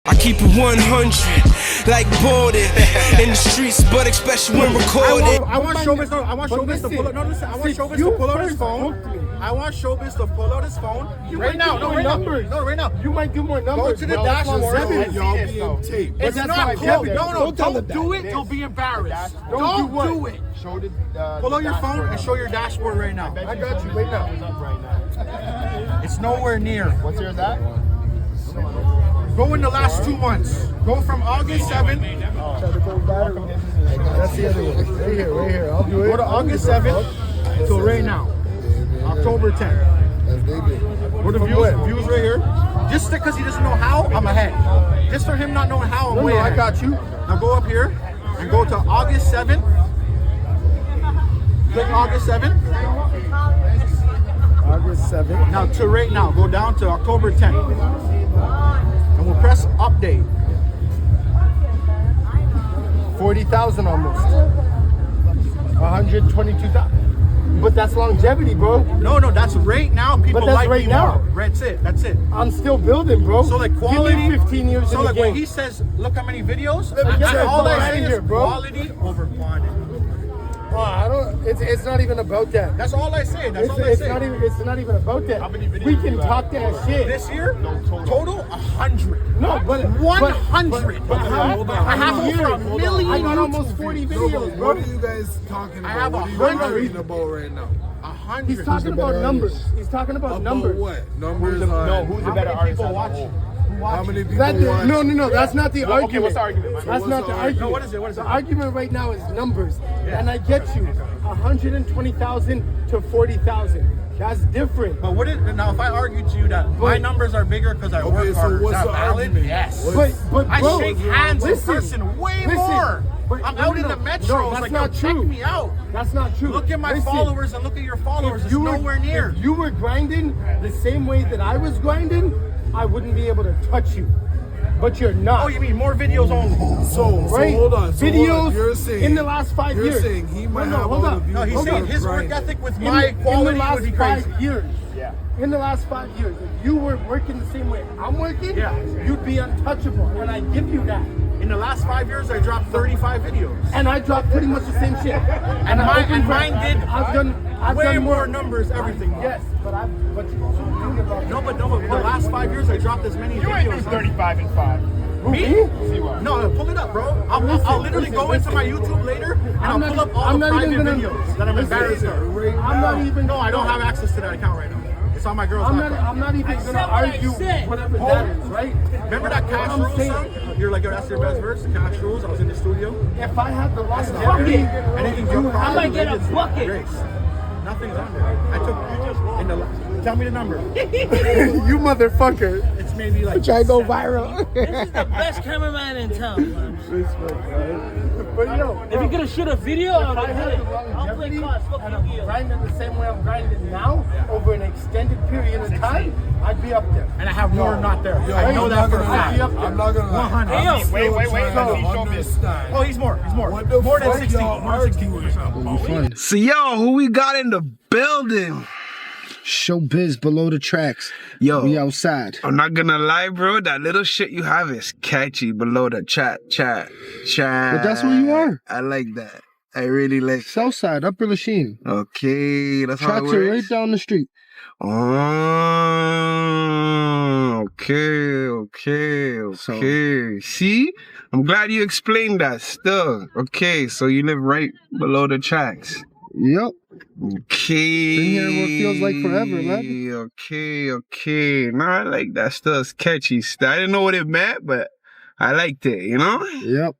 I keep it 100, like boarded in the streets, but especially when recorded. I want SHOBIZ to pull out. No, listen. I want SHOBIZ to pull out his phone. I want SHOBIZ to pull out his phone right now. No, right now. You might do more numbers. Go to the dashboard. It's not cool. No, don't do it. You'll be embarrassed. Don't do it. Pull out your phone and show your dashboard right now. I got you. Wait now. It's nowhere near. What's yours at? Go in the last 2 months. Go from August 7th. That's the other one. Right here. I'll do it. Go to August 7th till right now. October 10th. What the views right here? Just because he doesn't know how, I'm ahead. Just for him not knowing how, I'm way ahead. I got you. Now go up here and go to August 7th. Click August 7th. August 7th. Now to right now, go down to October 10th. And we'll press update. 40,000 almost. 122,000. But that's longevity, bro. No, that's right now. People but that's like right me now. more. That's it. I'm still building, bro. So like quality. Give me 15 years so in like the game. when he says, look how many videos. All I see is quality over quantity. I don't. It's not even about that. That's all I say. It's not even about that. We can talk that shit. This year, total 100. No, but 100. I have over a million. I got almost 40 videos, bro. What are you guys talking about? I have what are you 100. reading about right now? 100. He's talking about numbers. He's talking about numbers. What? Numbers who's the better artist? People watch. How many people watch? No. That's not the argument. Okay, what's the argument? That's not the argument. No, what is it? The argument right now is numbers. Yeah. And I get you. 120,000 to 40,000. That's different. But now if I argue to you that my numbers are bigger because I work harder, is that valid? Yes. But bro, I shake hands in person way more. I'm out in the metros. That's like, not true. Check me out. That's not true. Look at my followers and look at your followers. It's nowhere near. If you were grinding the same way that I was grinding, I wouldn't be able to touch you. But you're not. Oh, you mean more videos only? So hold on. Videos You're saying, in the last 5 years. You're saying he might have hold on. No, he's saying his work ethic with my quality would be crazy. In the last 5 years. Yeah. In the last 5 years, if you were working the same way I'm working, you'd be untouchable. And I give you that. In the last 5 years, I dropped 35 videos. And I dropped pretty much the same shit. And mine did. I've done way more numbers, everything. Yes, but No, but the last 5 years, I dropped as many videos. You ain't 35 and 5. Me? No, pull it up, bro. I'll literally go into my YouTube later and I'll pull up all the private videos that I'm embarrassed of. I'm not even. No, I don't have access to that account right now. It's on my girl's laptop. I'm not even gonna argue whatever that is, right? Remember that Cash Rules song? You're like, yo, that's your best verse? Cash Rules? I was in the studio. If I had the longevity, I might get a bucket. Nothing's on there. I took in the. Tell me the number. You motherfucker. It's maybe like. Try to go viral. This is the best cameraman in town, man. But yo, if you're gonna shoot a video, I'll play cards. And I'm grinding the same way I'm grinding now over an extended period of time, I'd be up there. And I have more not there. I know that for a fact. I'm not gonna lie. 100. Hey, yo, wait. Oh, he's more. More than 60. More than 60%. So yo, who we got in the building? SHOBIZ below the tracks. Yo, we outside. I'm not gonna lie, bro. That little shit you have is catchy. Below the chat. But that's where you are. I like that. I really like Southside, Upper Lachine. Okay, that's how it Tracks works. are right down the street. Oh, okay. See? I'm glad you explained that still. Okay, so you live right below the tracks. Yep. Okay. Been here what feels like forever, man. Okay. No, I like that stuff. It's catchy stuff. I didn't know what it meant, but I liked it, you know? Yep.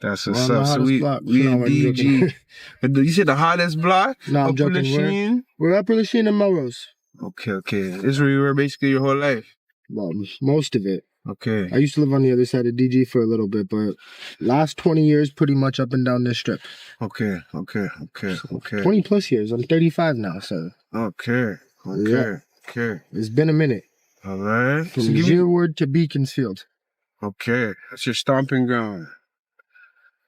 That's what's up. So we in DG. You said the hottest block? No, I'm joking. We're Upper Lachine and Melrose. Okay. This is where you were basically your whole life? Well, most of it. Okay. I used to live on the other side of DG for a little bit, but last 20 years, pretty much up and down this strip. Okay. 20 plus years. I'm 35 now, so. Okay. It's been a minute. All right. From Gearwood to Beaconsfield. Okay. That's your stomping ground.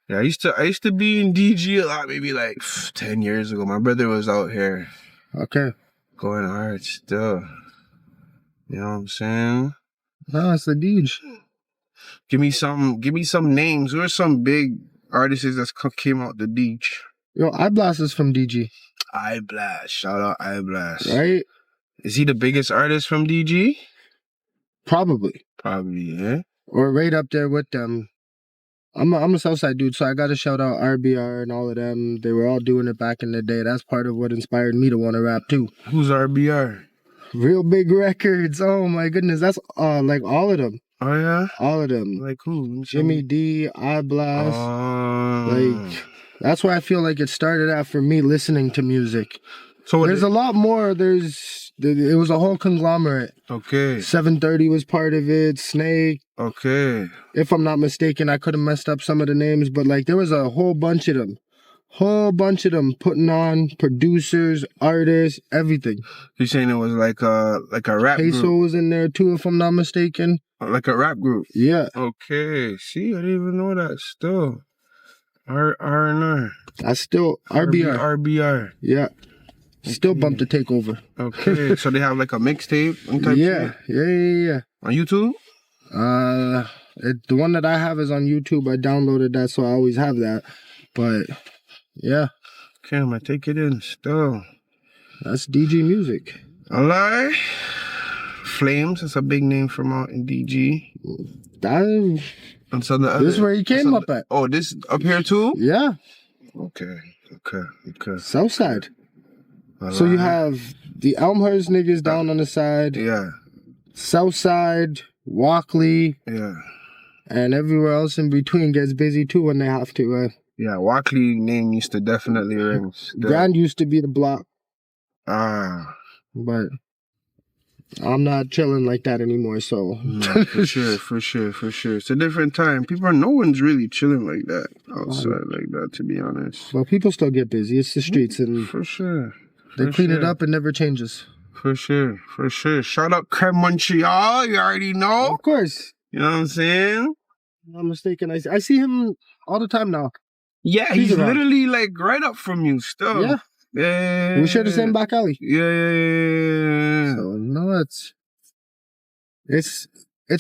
Yeah, I used to be in DG a lot, maybe like 10 years ago. My brother was out here. Okay. Going hard still. You know what I'm saying? No, it's the DG. Give me some names. Who are some big artists that came out the DG? Yo, iBlast is from DG. iBlast. Shout out iBlast. Right? Is he the biggest artist from DG? Probably. Probably, yeah. Or right up there with them. I'm a Southside dude, so I gotta shout out RBR and all of them. They were all doing it back in the day. That's part of what inspired me to want to rap too. Who's RBR? Real Big Records. Oh my goodness, that's like all of them. Oh yeah, all of them. Like who? Jimmy D, iBlast. Like that's why I feel like it started out for me listening to music. So there's a lot more. It was a whole conglomerate. Okay. 730 was part of it. Snake. Okay. If I'm not mistaken, I could have messed up some of the names, but like there was a whole bunch of them. Putting on producers, artists, everything. You're saying it was like a rap Peso group? was in there too, if I'm not mistaken. Like a rap group? Yeah. Okay. See, I didn't even know that. Still, R&R. I still RBR. RBR. Yeah. Still bumped the Takeover. Okay. So they have like a mixtape. Yeah. On YouTube? The one that I have is on YouTube. I downloaded that, so I always have that. But yeah. Okay, I'm gonna take it in still. That's DG music. I lie. Flames, that's a big name from out in DG. And so this is where he came up at. Oh, this up here too? Yeah. Okay. Southside. So you have the Elmhurst niggas down on the side. Yeah. Southside, Walkley. Yeah. And everywhere else in between gets busy too when they have to. Yeah, Walkley name used to definitely ring. Grand used to be the block. But I'm not chilling like that anymore, so. No, for sure. It's a different time. No one's really chilling like that outside like that, to be honest. Well, people still get busy. It's the streets, and for sure. They clean it up and never changes. For sure. Shout out Creme Montreal, you already know. Of course. You know what I'm saying? I'm not mistaken. I see him all the time now. Yeah, he's literally like right up from you still. Yeah. We share the same back alley. Yeah. So no, it's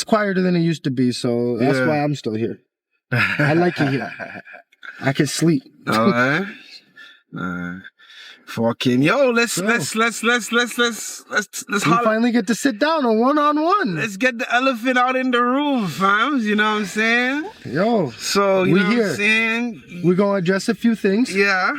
quieter than it used to be, so that's why I'm still here. I like it here. I can sleep. All right. Fucking let's we finally get to sit down on one-on-one. Let's get the elephant out in the room, fam. You know what I'm saying? Yo. So you know what I'm saying? We're gonna address a few things. Yeah.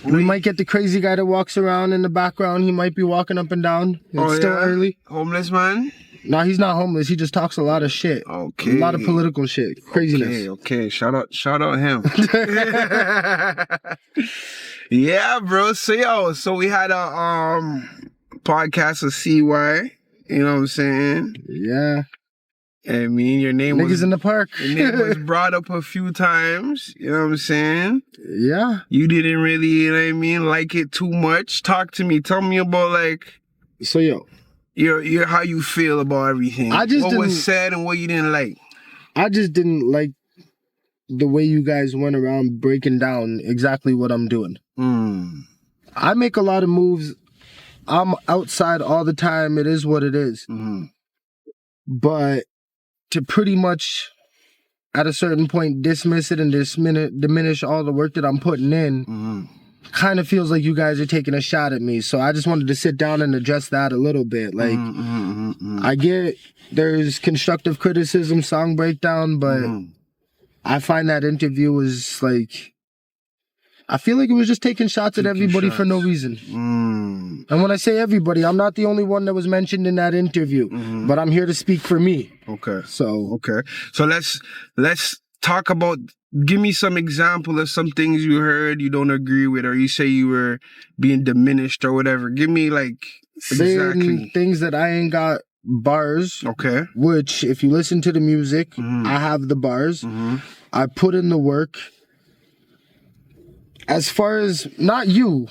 We might get the crazy guy that walks around in the background. He might be walking up and down. It's still early. Homeless man? No, he's not homeless. He just talks a lot of shit. Okay. A lot of political shit. Craziness. Okay. Shout out him. Yeah, bro. So we had a podcast of CY. You know what I'm saying? Yeah. I mean, your name Niggas in the park. Your name was brought up a few times. You know what I'm saying? Yeah. You didn't really, you know what I mean, like it too much. Talk to me. Tell me about like. So your how you feel about everything. What was said and what you didn't like. I just didn't like the way you guys went around breaking down exactly what I'm doing. I make a lot of moves. I'm outside all the time. It is what it is. But to pretty much at a certain point dismiss it and diminish all the work that I'm putting in kind of feels like you guys are taking a shot at me. So I just wanted to sit down and address that a little bit. Like I get there's constructive criticism, song breakdown, but I find that interview was like, I feel like it was just taking shots at everybody for no reason. And when I say everybody, I'm not the only one that was mentioned in that interview, but I'm here to speak for me. Okay. So let's talk about, give me some example of some things you heard you don't agree with, or you say you were being diminished or whatever. Give me like exactly things that I ain't got bars. Okay. Which if you listen to the music, I have the bars. I put in the work. As far as, not you,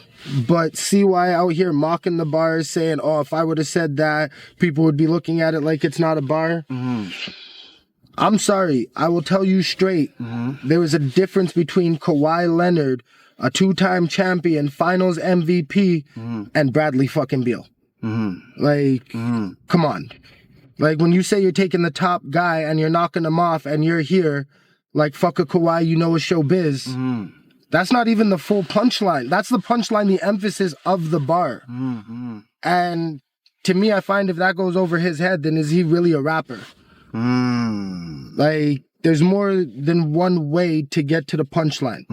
but CY out here mocking the bars, saying, oh, if I would have said that, people would be looking at it like it's not a bar. I'm sorry. I will tell you straight. There was a difference between Kawhi Leonard, a 2-time champion, finals MVP, and Bradley fucking Beal. Like, come on. Like when you say you're taking the top guy and you're knocking him off and you're here, like fuck a Kawhi, you know, a showbiz. That's not even the full punchline. That's the punchline, the emphasis of the bar. And to me, I find if that goes over his head, then is he really a rapper? Like, there's more than one way to get to the punchline.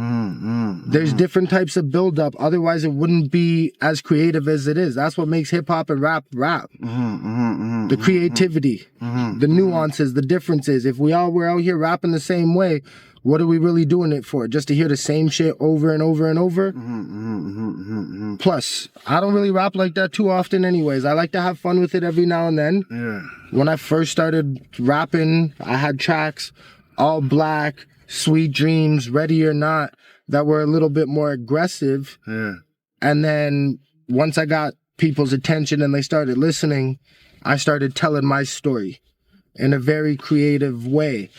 There's different types of build-up. Otherwise, it wouldn't be as creative as it is. That's what makes hip-hop and rap. The creativity, the nuances, the differences. If we all were out here rapping the same way, what are we really doing it for? Just to hear the same shit over and over and over? Plus, I don't really rap like that too often anyways. I like to have fun with it every now and then. When I first started rapping, I had tracks, All Black, Sweet Dreams, Ready or Not, that were a little bit more aggressive. And then once I got people's attention and they started listening, I started telling my story in a very creative way.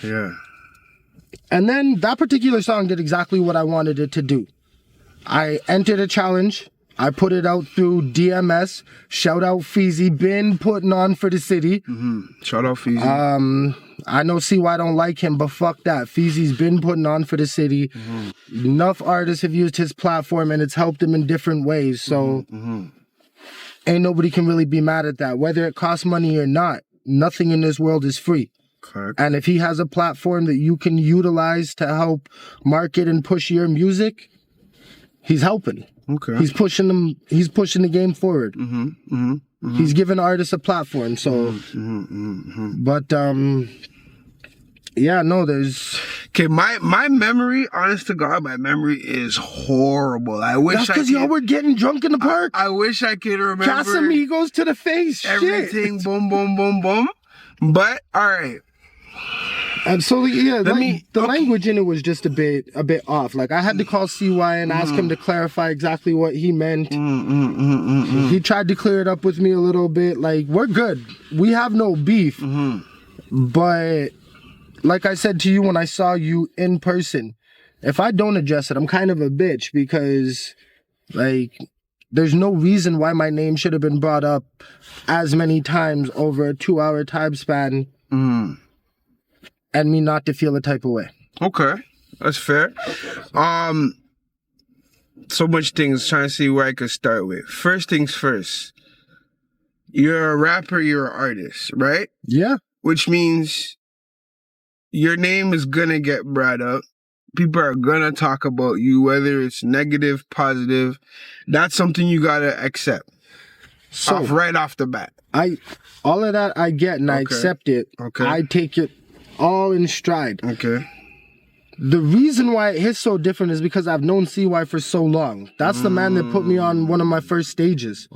And then that particular song did exactly what I wanted it to do. I entered a challenge. I put it out through DMS. Shout out Feezy, been putting on for the city. Shout out Feezy. I know CY don't like him, but fuck that. Feezy's been putting on for the city. Enough artists have used his platform and it's helped him in different ways. So ain't nobody can really be mad at that. Whether it costs money or not, nothing in this world is free. And if he has a platform that you can utilize to help market and push your music, he's helping. He's pushing them. He's pushing the game forward. He's giving artists a platform. So, but yeah, no, there's. Okay, my memory, honest to God, my memory is horrible. I wish that's because y'all were getting drunk in the park. I wish I could remember. Casamigos to the face. Everything, boom, boom, boom, boom. But all right. And so yeah, the language in it was just a bit off. Like I had to call CY and ask him to clarify exactly what he meant. He tried to clear it up with me a little bit. Like we're good. We have no beef. But like I said to you when I saw you in person, if I don't address it, I'm kind of a bitch because like there's no reason why my name should have been brought up as many times over a 2-hour time span. And me not to feel a type of way. Okay, that's fair. So much things, trying to see where I could start with. First things first. You're a rapper, you're an artist, right? Yeah. Which means your name is gonna get brought up. People are gonna talk about you, whether it's negative, positive. That's something you gotta accept. So right off the bat. All of that I get and I accept it. I take it all in stride. The reason why it hits so different is because I've known CY for so long. That's the man that put me on one of my first stages.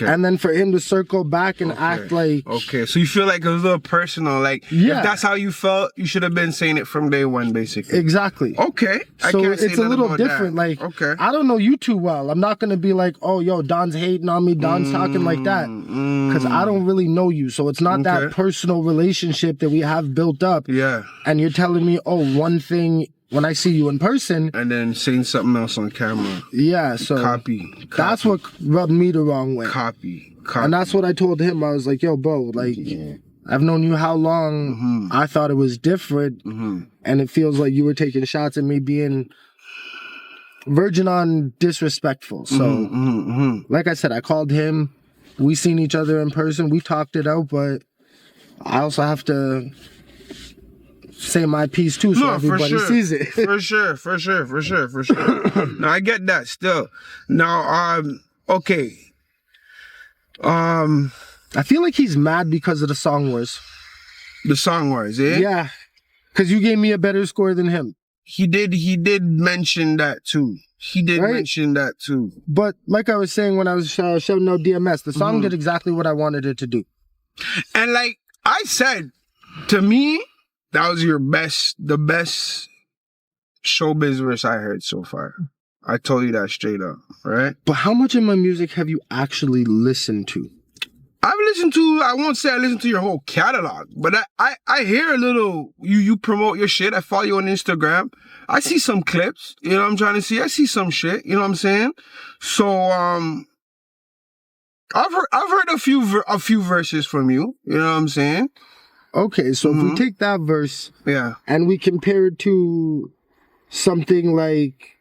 And then for him to circle back and act like... so you feel like it was a little personal. Like, if that's how you felt, you should have been saying it from day one, basically. Exactly. So it's a little different. Like, I don't know you too well. I'm not going to be like, oh, yo, Don's hating on me. Don's talking like that. Because I don't really know you. So it's not that personal relationship that we have built up. And you're telling me, oh, one thing... when I see you in person. And then saying something else on camera. So Copy. That's what rubbed me the wrong way. Copy. And that's what I told him. I was like, yo, bro, like, I've known you how long? I thought it was different. And it feels like you were taking shots at me being verging on disrespectful. So, like I said, I called him. We seen each other in person. We talked it out, but I also have to... say my piece too, so everybody sees it. For sure. No, I get that still. Now, okay. I feel like he's mad because of the Song Wars. The Song Wars, eh? Yeah. Because you gave me a better score than him. He did mention that too. Mention that too. But like I was saying when I was shouting out DMS, the song did exactly what I wanted it to do. And like I said, to me, that was the best showbiz verse I heard so far. I told you that straight up, right? But how much of my music have you actually listened to? I've listened to, I won't say I listened to your whole catalog, but I hear a little, you promote your shit. I follow you on Instagram. I see some clips, you know what I'm trying to see? I see some shit, you know what I'm saying? So, I've heard a few verses from you. You know what I'm saying? Okay, so if we take that verse and we compare it to something like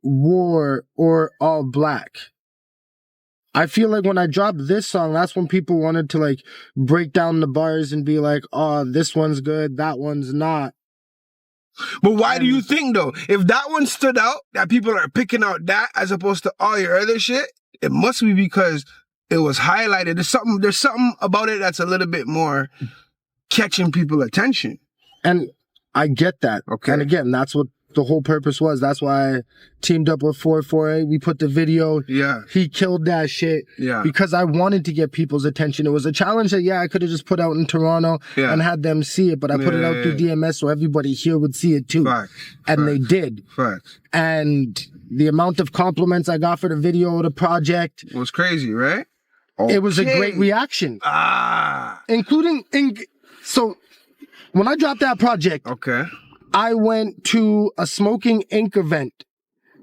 War or All Black, I feel like when I dropped this song, that's when people wanted to like break down the bars and be like, oh, this one's good, that one's not. But why do you think though? If that one stood out, that people are picking out that as opposed to all your other shit, it must be because it was highlighted. There's something about it that's a little bit more catching people's attention. And I get that. Okay. And again, that's what the whole purpose was. That's why I teamed up with 448. We put the video. Yeah. He killed that shit. Yeah. Because I wanted to get people's attention. It was a challenge that, I could have just put out in Toronto and had them see it, but I put it out through DMS so everybody here would see it too. Facts. And they did. Facts. And the amount of compliments I got for the video, the project. It was crazy, right? It was a great reaction. So when I dropped that project, I went to a Smoking Ink event,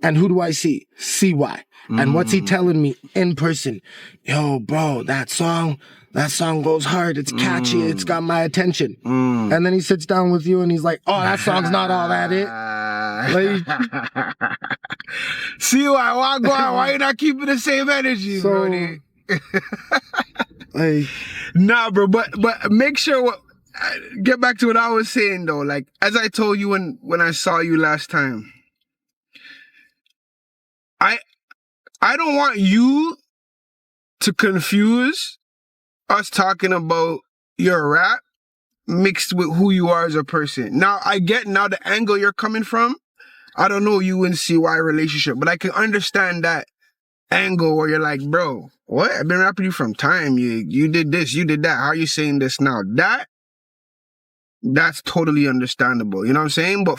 and who do I see? CY. And what's he telling me in person? Yo, bro, that song goes hard. It's catchy. It's got my attention. And then he sits down with you and he's like, oh, that song's not all that it. Like, CY, why you not keeping the same energy, bro? Like, nah, bro, but make sure get back to what I was saying though. Like, as I told you when I saw you last time, I don't want you to confuse us talking about your rap mixed with who you are as a person. Now, I get now the angle you're coming from. I don't know you and CY relationship, but I can understand that angle where you're like, bro, what? I've been rapping you from time. You did this, you did that. How are you saying this now? That's totally understandable. You know what I'm saying? But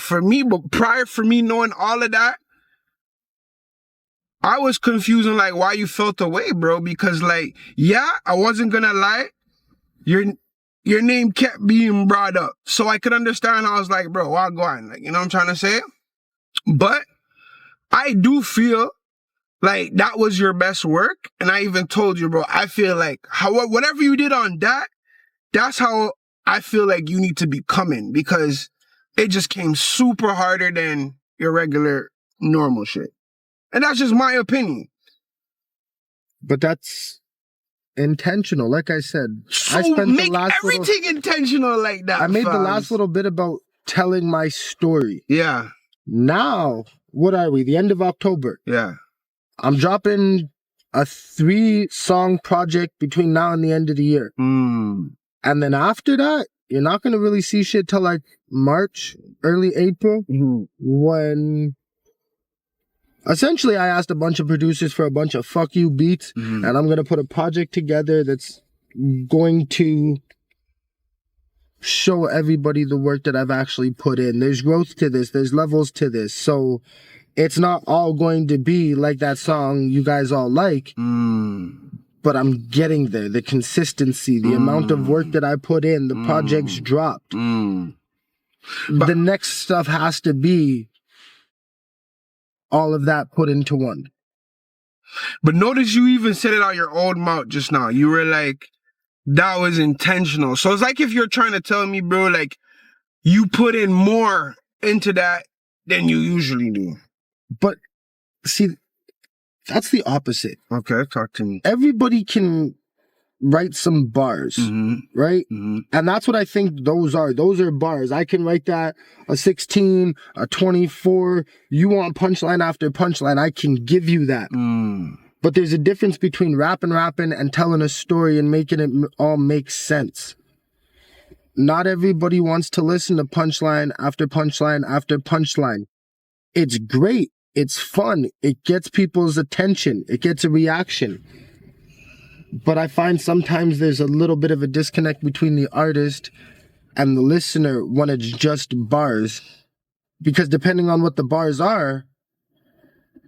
prior for me knowing all of that, I was confused on like why you felt away, bro. Because like, I wasn't gonna lie, your name kept being brought up. So I could understand. I was like, bro, why go on? Like, you know what I'm trying to say? But I do feel like that was your best work. And I even told you, bro, I feel like whatever you did on that, that's how I feel like you need to be coming, because it just came super harder than your regular normal shit. And that's just my opinion. But that's intentional. Like I said, So I spent make everything intentional like that. I made the last little bit about telling my story. Yeah. Now, what are we? The end of October. Yeah. I'm dropping a 3-song project between now and the end of the year. And then after that, you're not going to really see shit till like March, early April, when essentially I asked a bunch of producers for a bunch of fuck you beats, and I'm going to put a project together that's going to show everybody the work that I've actually put in. There's growth to this. There's levels to this. So it's not all going to be like that song you guys all like. But I'm getting there. The consistency, the amount of work that I put in, the projects dropped. The next stuff has to be all of that put into one. But notice you even said it out your own mouth just now. You were like, that was intentional. So it's like if you're trying to tell me, bro, like you put in more into that than you usually do. But see, that's the opposite. Okay, talk to me. Everybody can write some bars, right? And that's what I think those are. Those are bars. I can write that, a 16, a 24. You want punchline after punchline, I can give you that. But there's a difference between rapping and telling a story and making it all make sense. Not everybody wants to listen to punchline after punchline after punchline. It's great. It's fun. It gets people's attention. It gets a reaction. But I find sometimes there's a little bit of a disconnect between the artist and the listener when it's just bars. Because depending on what the bars are,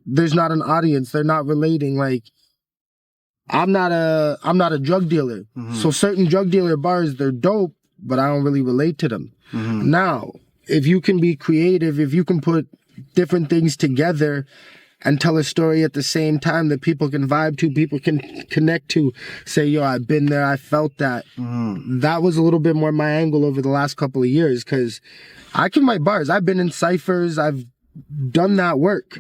there's not an audience. They're not relating. Like, I'm not a drug dealer. So certain drug dealer bars, they're dope, but I don't really relate to them. Now, if you can be creative, if you can put different things together and tell a story at the same time that people can vibe to, people can connect to, say, yo, I've been there, I felt that. That was a little bit more my angle over the last couple of years, because I can write bars. I've been in ciphers. I've done that work.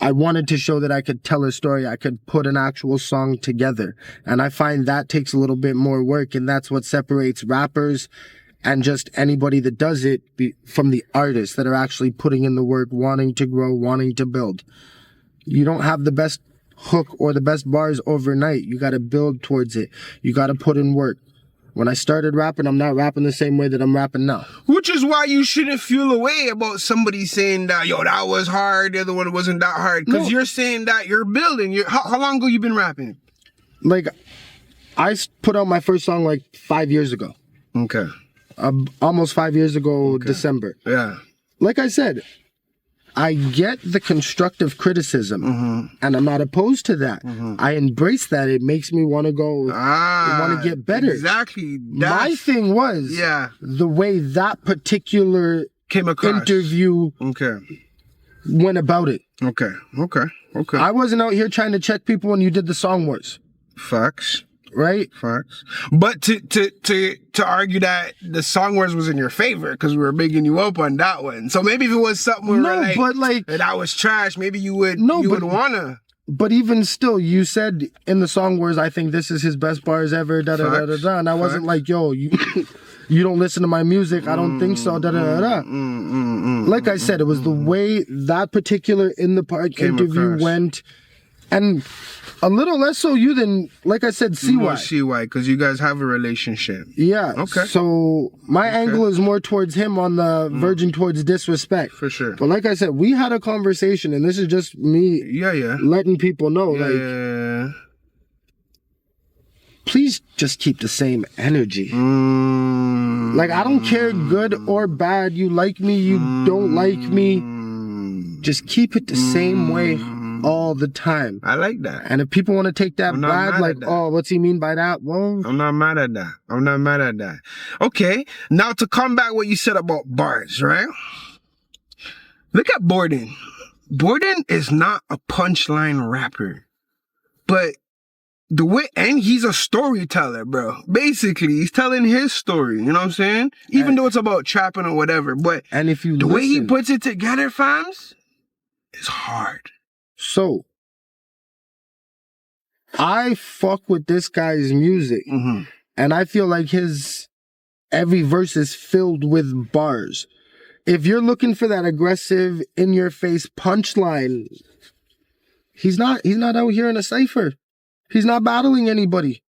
I wanted to show that I could tell a story. I could put an actual song together. And I find that takes a little bit more work. And that's what separates rappers and just anybody that does it from the artists that are actually putting in the work, wanting to grow, wanting to build. You don't have the best hook or the best bars overnight. You got to build towards it. You got to put in work. When I started rapping, I'm not rapping the same way that I'm rapping now. Which is why you shouldn't feel a way about somebody saying that, yo, that was hard, the other one wasn't that hard. Because you're saying that you're building. How long ago you been rapping? Like, I put out my first song like 5 years ago. Okay. Almost 5 years ago, December. Yeah. Like I said, I get the constructive criticism, and I'm not opposed to that. I embrace that. It makes me want to go, want to get better. Exactly. My thing was the way that particular came across. Interview went about it. Okay. I wasn't out here trying to check people when you did the Song Wars. Facts. Right? Facts. But to argue that the Song Wars was in your favor because we were bigging you up on that one. So maybe if it was something we were like that was trash, maybe you would would wanna. But even still, you said in the Song Wars, I think this is his best bars ever, da-da-da-da-da. And I wasn't like, yo, you don't listen to my music. I don't think so, da-da-da-da. Like I said, it was the way that particular In the Park interview went. And a little less so you than, like I said, CY. More CY, because you guys have a relationship. Yeah. Okay. So my angle is more towards him on the verging towards disrespect. For sure. But like I said, we had a conversation, and this is just me letting people know, please just keep the same energy. Like, I don't care good or bad. You like me, you don't like me. Just keep it the same way all the time. I like that. And if people want to take that bad, like, oh, what's he mean by that? Well, I'm not mad at that. Okay, now to combat what you said about bars, right? Look at Borden. Borden is not a punchline rapper, but the way, and he's a storyteller, bro. Basically, he's telling his story, you know what I'm saying? Even though it's about trapping or whatever, but and if you the way he puts it together, fams, is hard. So, I fuck with this guy's music, and I feel like every verse is filled with bars. If you're looking for that aggressive, in-your-face punchline, he's not out here in a cypher. He's not battling anybody.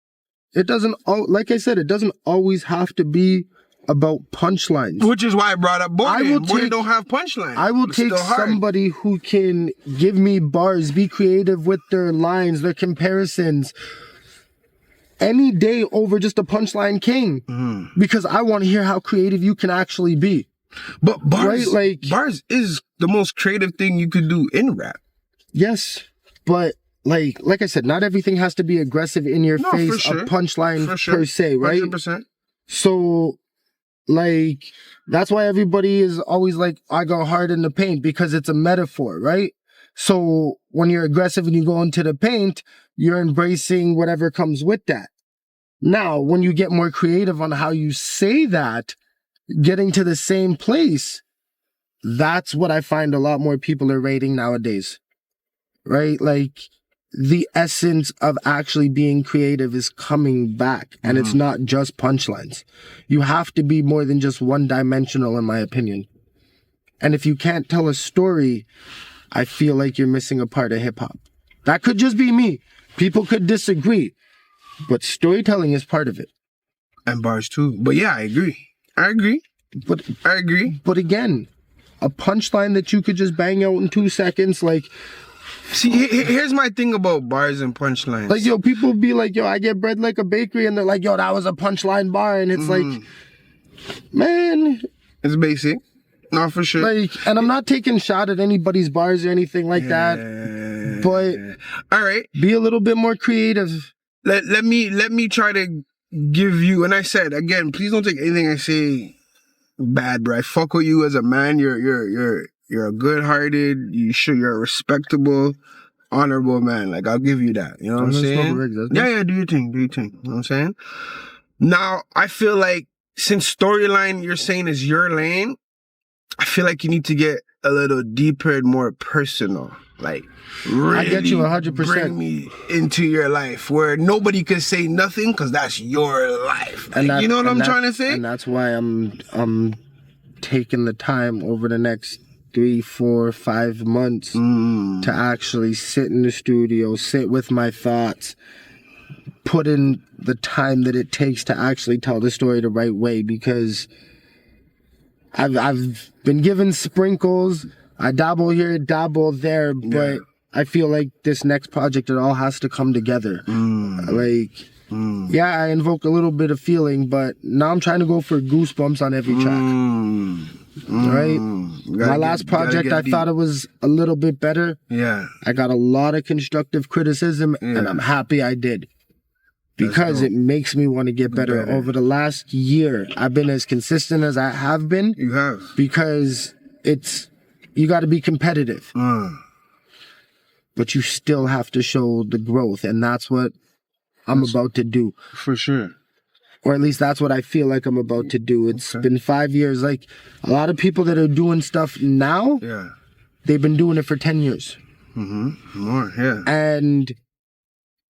It doesn't, like I said, it doesn't always have to be about punchlines. Which is why I brought up Borden. Borden don't have punchlines. I will take somebody who can give me bars, be creative with their lines, their comparisons, any day over just a punchline king. Because I want to hear how creative you can actually be. But bars, bars is the most creative thing you could do in rap. Yes, but like I said, not everything has to be aggressive in your face, a punchline per se, right? 100%. So, like, that's why everybody is always like, I go hard in the paint, because it's a metaphor, right? So when you're aggressive and you go into the paint, you're embracing whatever comes with that. Now, when you get more creative on how you say that, getting to the same place, that's what I find a lot more people are rating nowadays, right? Like, the essence of actually being creative is coming back, and it's not just punchlines. You have to be more than just one-dimensional, in my opinion. And if you can't tell a story, I feel like you're missing a part of hip-hop. That could just be me. People could disagree, but storytelling is part of it. And bars too. But yeah, I agree. But again, a punchline that you could just bang out in 2 seconds, like... See, here's my thing about bars and punchlines. Like, yo, people be like, yo, I get bread like a bakery, and they're like, yo, that was a punchline bar, and it's like, man. It's basic. No, for sure. Like, and I'm not taking shot at anybody's bars or anything like that, but all right, be a little bit more creative. Let me try to give you, and I said, again, please don't take anything I say bad, bro. I fuck with you as a man. You're You're a good-hearted. You're a respectable, honorable man. Like, I'll give you that. You know what I'm saying? Yeah, do your thing. You know what I'm saying? Now, I feel like since storyline you're saying is your lane, I feel like you need to get a little deeper and more personal. Like, really I get you 100%. Bring me into your life where nobody can say nothing because that's your life. Like, you know what I'm trying to say? And that's why I'm taking the time over the next 3, 4, 5 months to actually sit in the studio, sit with my thoughts, put in the time that it takes to actually tell the story the right way, because I've been given sprinkles. I dabble here, dabble there, but I feel like this next project, it all has to come together. Yeah, I invoke a little bit of feeling, but now I'm trying to go for goosebumps on every track. Right? My last project, I thought it was a little bit better. Yeah. I got a lot of constructive criticism, and I'm happy I did. Because it makes me want to get better. Over the last year, I've been as consistent as I have been. You have. Because you got to be competitive. But you still have to show the growth, and that's what I'm about to do. For sure. Or at least that's what I feel like I'm about to do. It's been 5 years. Like, a lot of people that are doing stuff now, they've been doing it for 10 years. More, yeah. And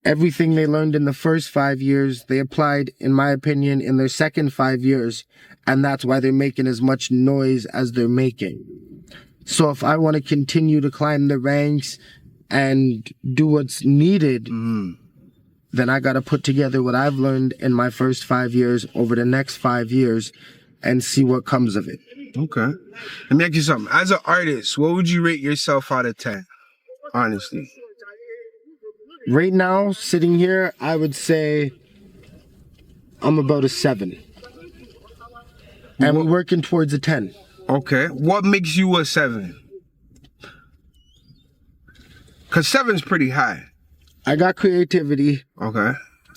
everything they learned in the first 5 years, they applied, in my opinion, in their second 5 years. And that's why they're making as much noise as they're making. So if I want to continue to climb the ranks and do what's needed, then I got to put together what I've learned in my first 5 years over the next 5 years and see what comes of it. Okay. Let me ask you something. As an artist, what would you rate yourself out of 10? Honestly. Right now, sitting here, I would say I'm about a 7. And we're working towards a 10. Okay. What makes you a 7? Because 7's pretty high. I got creativity. Okay.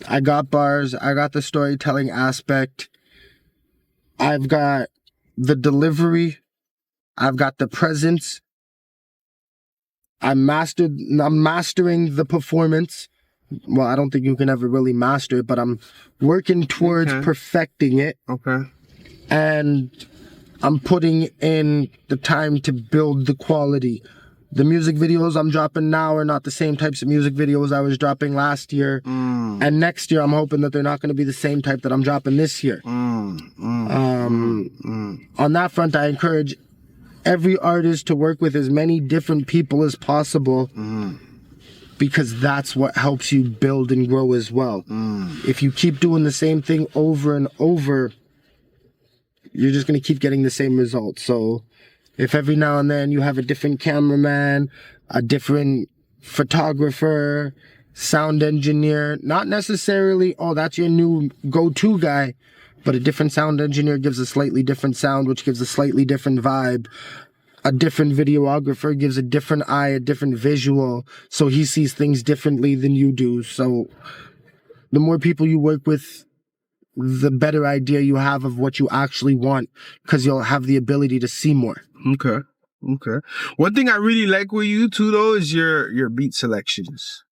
I got bars. I got the storytelling aspect. I've got the delivery. I've got the presence. I'm mastering the performance. Well, I don't think you can ever really master it, but I'm working towards perfecting it. Okay. And I'm putting in the time to build the quality. The music videos I'm dropping now are not the same types of music videos I was dropping last year. And next year, I'm hoping that they're not going to be the same type that I'm dropping this year. On that front, I encourage every artist to work with as many different people as possible, because that's what helps you build and grow as well. If you keep doing the same thing over and over, you're just going to keep getting the same results. So if every now and then you have a different cameraman, a different photographer, sound engineer, not necessarily, oh, that's your new go-to guy, but a different sound engineer gives a slightly different sound, which gives a slightly different vibe. A different videographer gives a different eye, a different visual, so he sees things differently than you do. So the more people you work with, the better idea you have of what you actually want, because you'll have the ability to see more. Okay. One thing I really like with you too, though, is your beat selections.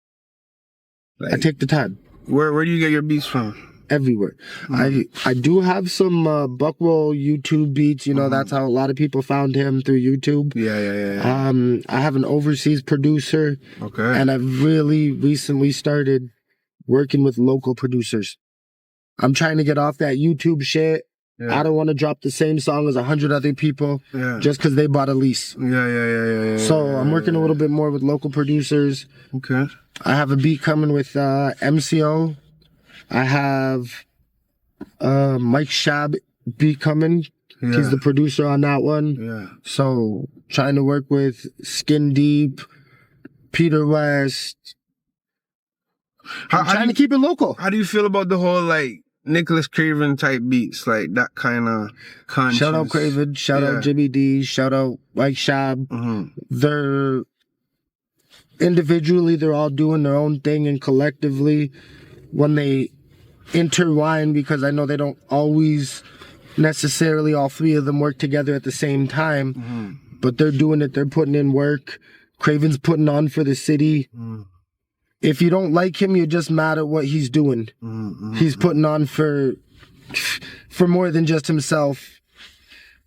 Like, I take the time. Where do you get your beats from? Everywhere. I do have some Buckroll YouTube beats. You know, that's how a lot of people found him, through YouTube. Yeah. I have an overseas producer. Okay. And I've really recently started working with local producers. I'm trying to get off that YouTube shit. I don't want to drop the same song as 100 other people just because they bought a lease. Yeah. So I'm working a little bit more with local producers. Okay. I have a beat coming with MCO. I have Mike Shab beat coming. He's the producer on that one. Yeah. So trying to work with Skin Deep, Peter West. I'm trying to keep it local. How do you feel about the whole, like, Nicholas Craven type beats, like that kind of conscious? Shout out Craven, shout out Jimmy D, shout out Mike Shab. They're individually, they're all doing their own thing, and collectively, when they intertwine, because I know they don't always necessarily all three of them work together at the same time, but they're doing it. They're putting in work. Craven's putting on for the city. If you don't like him, you're just mad at what he's doing. He's putting on for more than just himself.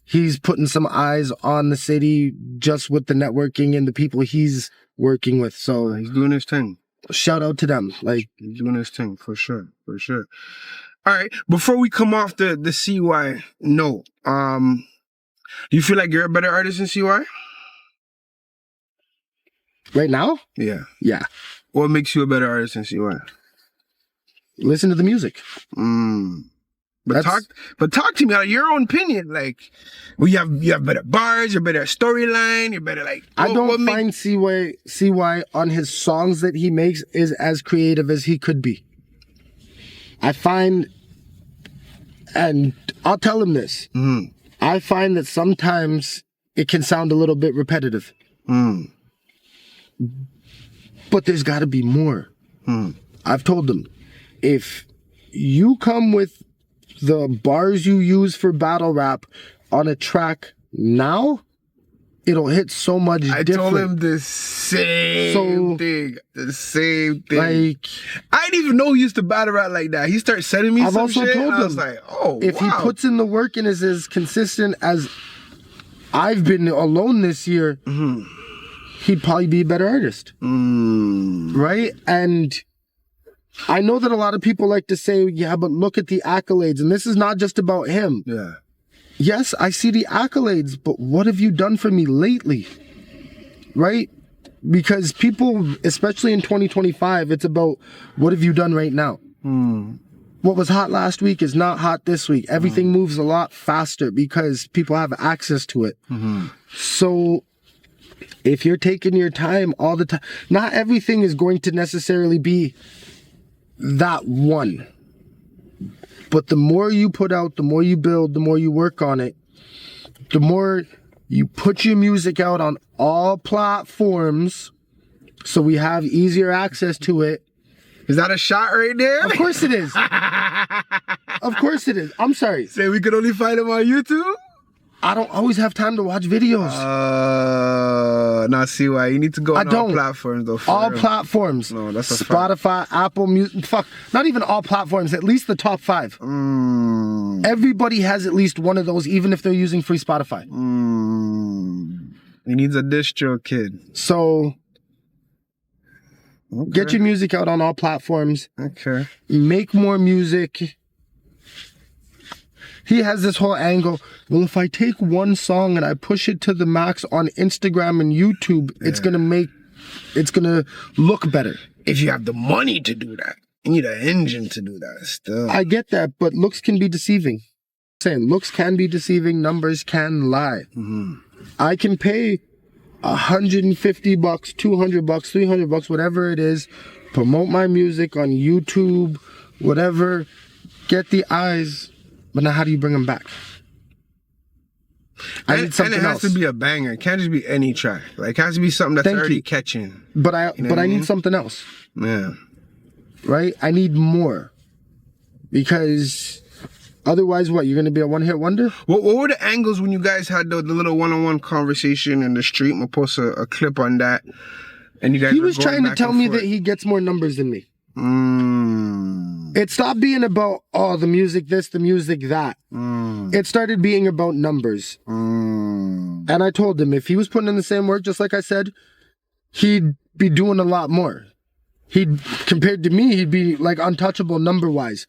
He's putting some eyes on the city just with the networking and the people he's working with. So He's doing his thing. shout out to them. Like, He's doing his thing for sure. For sure. All right. Before we come off the CY note, do you feel like you're a better artist than CY? right now? Yeah. Yeah. What makes you a better artist than CY? Listen to the music. But That's- talk to me out of your own opinion. Like, well, you have better bars, you're better storyline, you're better like. I don't find CY on his songs that he makes is as creative as he could be. I find, and I'll tell him this, I find that sometimes it can sound a little bit repetitive. But there's got to be more. I've told them, if you come with the bars you use for battle rap on a track now, it'll hit so much I different. told him the same thing. The same thing. Like, I didn't even know he used to battle rap like that. He started sending me I've some also shit. told And I was him, like, oh, if he puts in the work and is as consistent as I've been alone this year, he'd probably be a better artist. Right? And I know that a lot of people like to say, yeah, but look at the accolades. And this is not just about him. Yeah. Yes, I see the accolades, but what have you done for me lately? Right? Because people, especially in 2025, it's about what have you done right now? What was hot last week is not hot this week. Everything moves a lot faster because people have access to it. So if you're taking your time all the time, not everything is going to necessarily be that one. But the more you put out, the more you build, the more you work on it, the more you put your music out on all platforms so we have easier access to it. Is that a shot right there? Of course it is. Of course it is. I'm sorry. Say we could only find him on YouTube? I don't always have time to watch videos. Now see why you need to go on all platforms though. All platforms. No, that's a fact. Spotify, Apple Music. Fuck, not even all platforms. At least the top 5. Everybody has at least one of those, even if they're using free Spotify. He needs a distro, kid. So get your music out on all platforms. Okay. Make more music. He has this whole angle. Well, if I take one song and I push it to the max on Instagram and YouTube, it's gonna look better. If you have the money to do that, you need an engine to do that still. I get that, but looks can be deceiving. Looks can be deceiving. Numbers can lie. I can pay $150, $200, $300, whatever it is, promote my music on YouTube, whatever, get the eyes. But now how do you bring them back? I need something else. And it has else. to be a banger. It can't just be any track. Like, it has to be something that's already catching. But I You know what I mean? need something else. Yeah. Right? I need more. Because otherwise, what? You're going to be a one-hit wonder? What were the angles when you guys had the little one-on-one conversation in the street? I'm going to post a clip on that. And you guys He were was going trying to back tell and me forth. that he gets more numbers than me. It stopped being about, oh, the music this, the music that. It started being about numbers. And I told him if he was putting in the same work, just like I said, he'd be doing a lot more. Compared to me, he'd be like untouchable number-wise.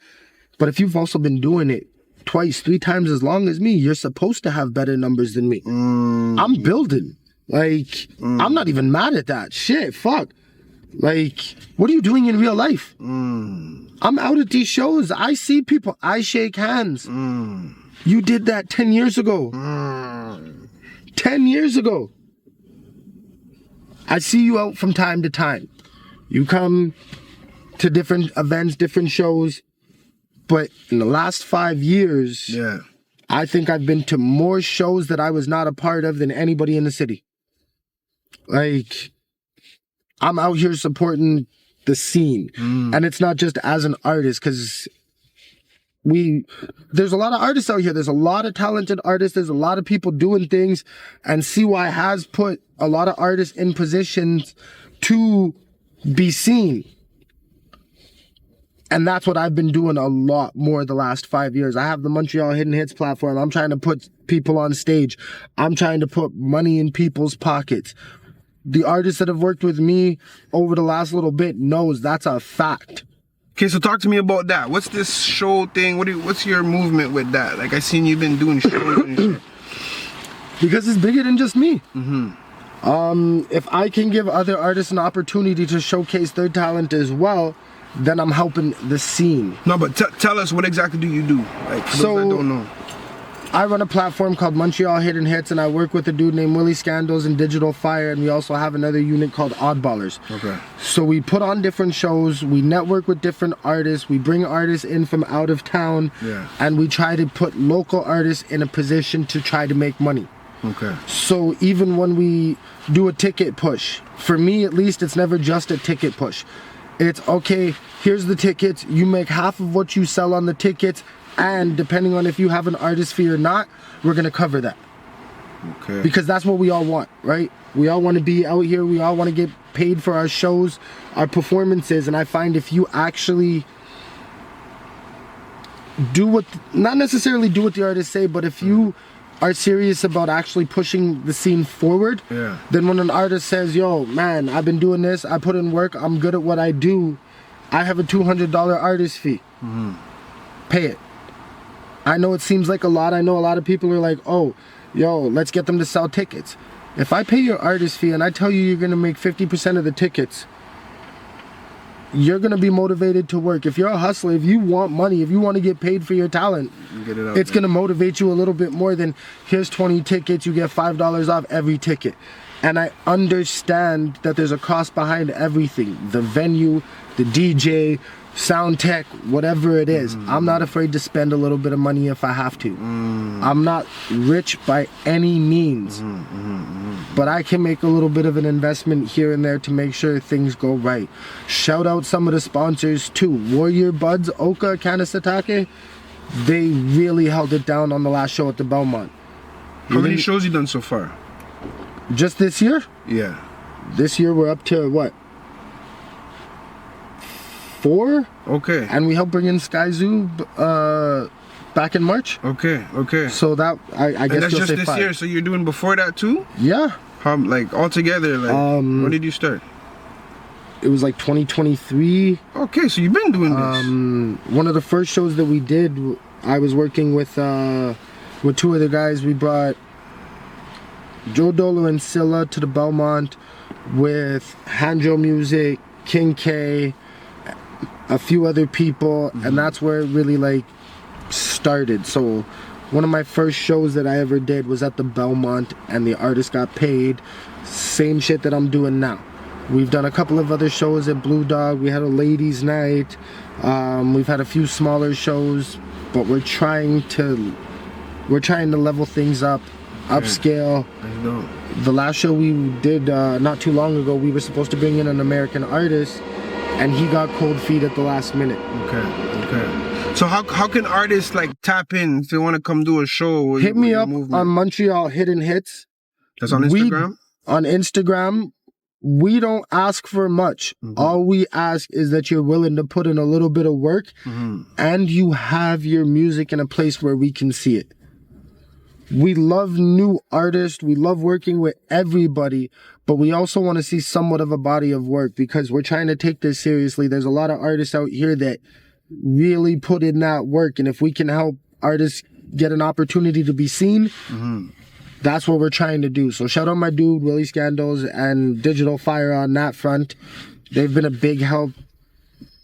But if you've also been doing it twice, 3 times as long as me, you're supposed to have better numbers than me. I'm building. Like, I'm not even mad at that. Shit, fuck. Like, what are you doing in real life? I'm out at these shows. I see people. I shake hands. You did that 10 years ago. 10 years ago. I see you out from time to time. You come to different events, different shows. But in the last 5 years, I think I've been to more shows that I was not a part of than anybody in the city. Like, I'm out here supporting the scene. And it's not just as an artist, because there's a lot of artists out here. There's a lot of talented artists. There's a lot of people doing things, and CY has put a lot of artists in positions to be seen. And that's what I've been doing a lot more the last 5 years. I have the Montreal Hidden Hits platform. I'm trying to put people on stage. I'm trying to put money in people's pockets. The artists that have worked with me over the last little bit knows that's a fact. Okay, so talk to me about that. What's this show thing? What's your movement with that? Like, I seen you've been doing shows and shit. Because it's bigger than just me. If I can give other artists an opportunity to showcase their talent as well, then I'm helping the scene. No, but tell us, what exactly do you do? Like, for those that don't know. I run a platform called Montreal Hidden Hits, and I work with a dude named Willie Scandals and Digital Fire, and we also have another unit called Oddballers. Okay. So we put on different shows, we network with different artists, we bring artists in from out of town, and we try to put local artists in a position to try to make money. Okay. So even when we do a ticket push, for me at least, it's never just a ticket push. It's, okay, here's the tickets, you make half of what you sell on the tickets, and depending on if you have an artist fee or not, we're gonna cover that. Okay. Because that's what we all want, right? We all want to be out here, we all want to get paid for our shows, our performances, and I find if you actually do what, not necessarily do what the artists say, but if you are serious about actually pushing the scene forward, then when an artist says, yo, man, I've been doing this, I put in work, I'm good at what I do, I have a $200 artist fee. Pay it. I know it seems like a lot. I know a lot of people are like, oh, yo, let's get them to sell tickets. If I pay your artist fee and I tell you you're going to make 50% of the tickets, you're going to be motivated to work. If you're a hustler, if you want money, if you want to get paid for your talent, it's going to motivate you a little bit more than, here's 20 tickets, you get $5 off every ticket. And I understand that there's a cost behind everything. The venue, the DJ, sound tech, whatever it is. I'm not afraid to spend a little bit of money if I have to. I'm not rich by any means, but I can make a little bit of an investment here and there to make sure things go right. Shout out some of the sponsors too. Warrior Buds, Oka, Kanasatake, they really held it down on the last show at the Belmont. How many shows you done so far? Just this year? Yeah. This year we're up to what? 4. Okay. And we helped bring in Sky Zoo back in March. Okay, okay. So that, I guess that's you'll just say this 5. year, so you're doing before that too? Yeah. How, like, altogether, like, when did you start? It was like 2023. Okay, so you've been doing this. One of the first shows that we did, I was working with 2 other guys. We brought Joe Dolo and Scylla to the Belmont with Hanjo Music, King K, a few other people, and that's where it really like started. So one of my first shows that I ever did was at the Belmont, and the artist got paid. Same shit that I'm doing now. We've done a couple of other shows at Blue Dog. We had a ladies' night. We've had a few smaller shows, but we're trying to level things up, upscale. I know. The last show we did not too long ago, we were supposed to bring in an American artist, and he got cold feet at the last minute. Okay. So how can artists like tap in if they want to come do a show? Hit me up on Montreal Hidden Hits. That's on Instagram? On Instagram, we don't ask for much. All we ask is that you're willing to put in a little bit of work, and you have your music in a place where we can see it. We love new artists. We love working with everybody, but we also want to see somewhat of a body of work because we're trying to take this seriously. There's a lot of artists out here that really put in that work, and if we can help artists get an opportunity to be seen, that's what we're trying to do. So shout out my dude, Willie Scandals and Digital Fire on that front. They've been a big help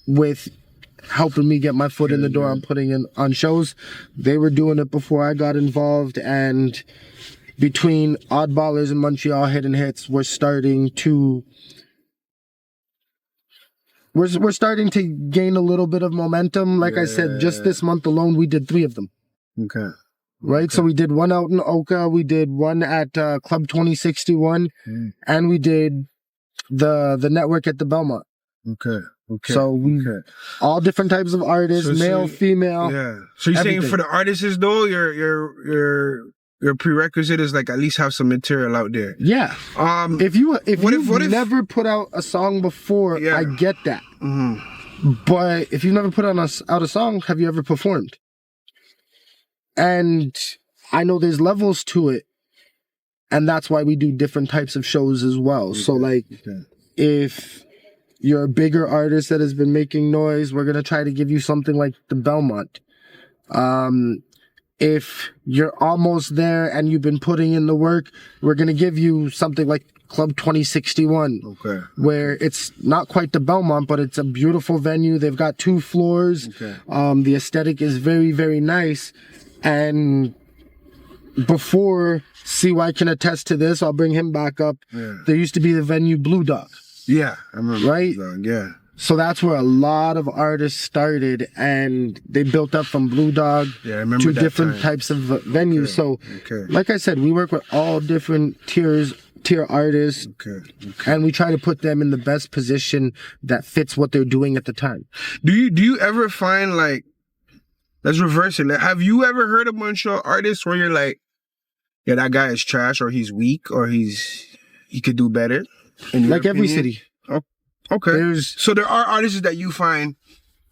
with helping me get my foot in the door on putting in on shows. They were doing it before I got involved, and between Oddballers and Montreal Hidden Hits, we're starting to gain a little bit of momentum. Like I said, just this month alone, we did 3 of them. Okay. Right? Okay. So we did one out in Oka, we did one at Club 2061, and we did the network at the Belmont. Okay. Okay. So we all different types of artists, male, female. Yeah. So you're saying everything. for the artists though, your prerequisite is like at least have some material out there. Yeah. If you've never put out a song before, I get that. But if you've never put out a song, have you ever performed? And I know there's levels to it, and that's why we do different types of shows as well. So like, if you're a bigger artist that has been making noise, we're gonna try to give you something like the Belmont. If you're almost there and you've been putting in the work, we're gonna give you something like Club 2061. Okay. Where it's not quite the Belmont, but it's a beautiful venue. They've got 2 floors. Okay. The aesthetic is very, very nice. And before CY can attest to this, I'll bring him back up. Yeah. There used to be the venue Blue Dog. Yeah, I remember. Right? Yeah. So that's where a lot of artists started, and they built up from Blue Dog to different types of venues. So, like I said, we work with all different tier artists, and we try to put them in the best position that fits what they're doing at the time. Do you ever find like, let's reverse it. Like, have you ever heard a bunch of artists where you're like, yeah, that guy is trash, or he's weak, or he could do better? Like every city. Oh, okay. So there are artists that you find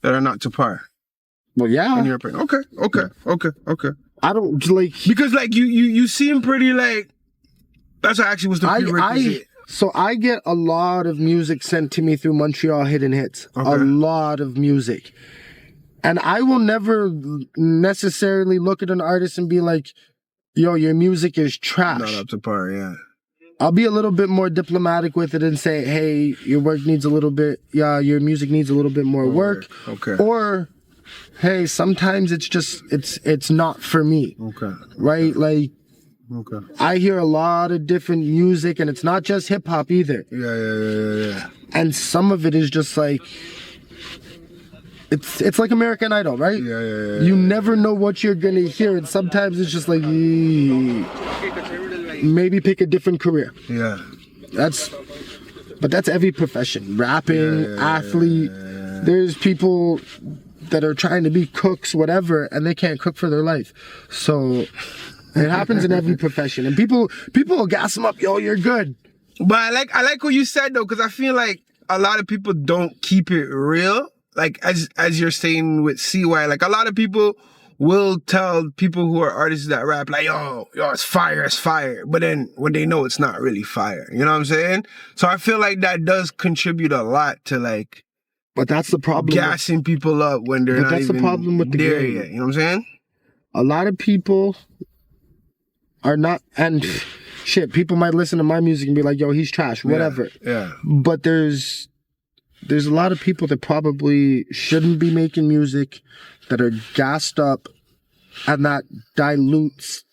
that are not to par. Well, yeah. In your opinion. Okay. I don't like, because like you seem pretty like, that's actually was the prerequisite. So I get a lot of music sent to me through Montreal Hidden Hits. A lot of music. And I will never necessarily look at an artist and be like, yo, your music is trash. Not up to par, yeah. I'll be a little bit more diplomatic with it and say, hey, your work needs a little bit, your music needs a little bit more work. Okay. Or, hey, sometimes it's just, it's not for me. Okay. Right? Like, okay. I hear a lot of different music, and it's not just hip hop either. Yeah. And some of it is just like, it's like American Idol, right? Yeah. You never know what you're gonna hear, and sometimes it's just like, maybe pick a different career. Yeah. But that's every profession. Rapping, athlete. There's people that are trying to be cooks, whatever, and they can't cook for their life. So it happens in every profession, and people will gas them up. Yo, you're good. But I like what you said though, because I feel like a lot of people don't keep it real. Like as you're saying with CY, like a lot of people will tell people who are artists that rap like, yo, it's fire. But then when they know it's not really fire, you know what I'm saying? So I feel like that does contribute a lot to like, but that's the problem. Gassing people up when they're not even the problem with the there game. yet. You know what I'm saying? A lot of people are not, and shit, people might listen to my music and be like, yo, he's trash, whatever. Yeah. But there's a lot of people that probably shouldn't be making music, that are gassed up, and that dilutes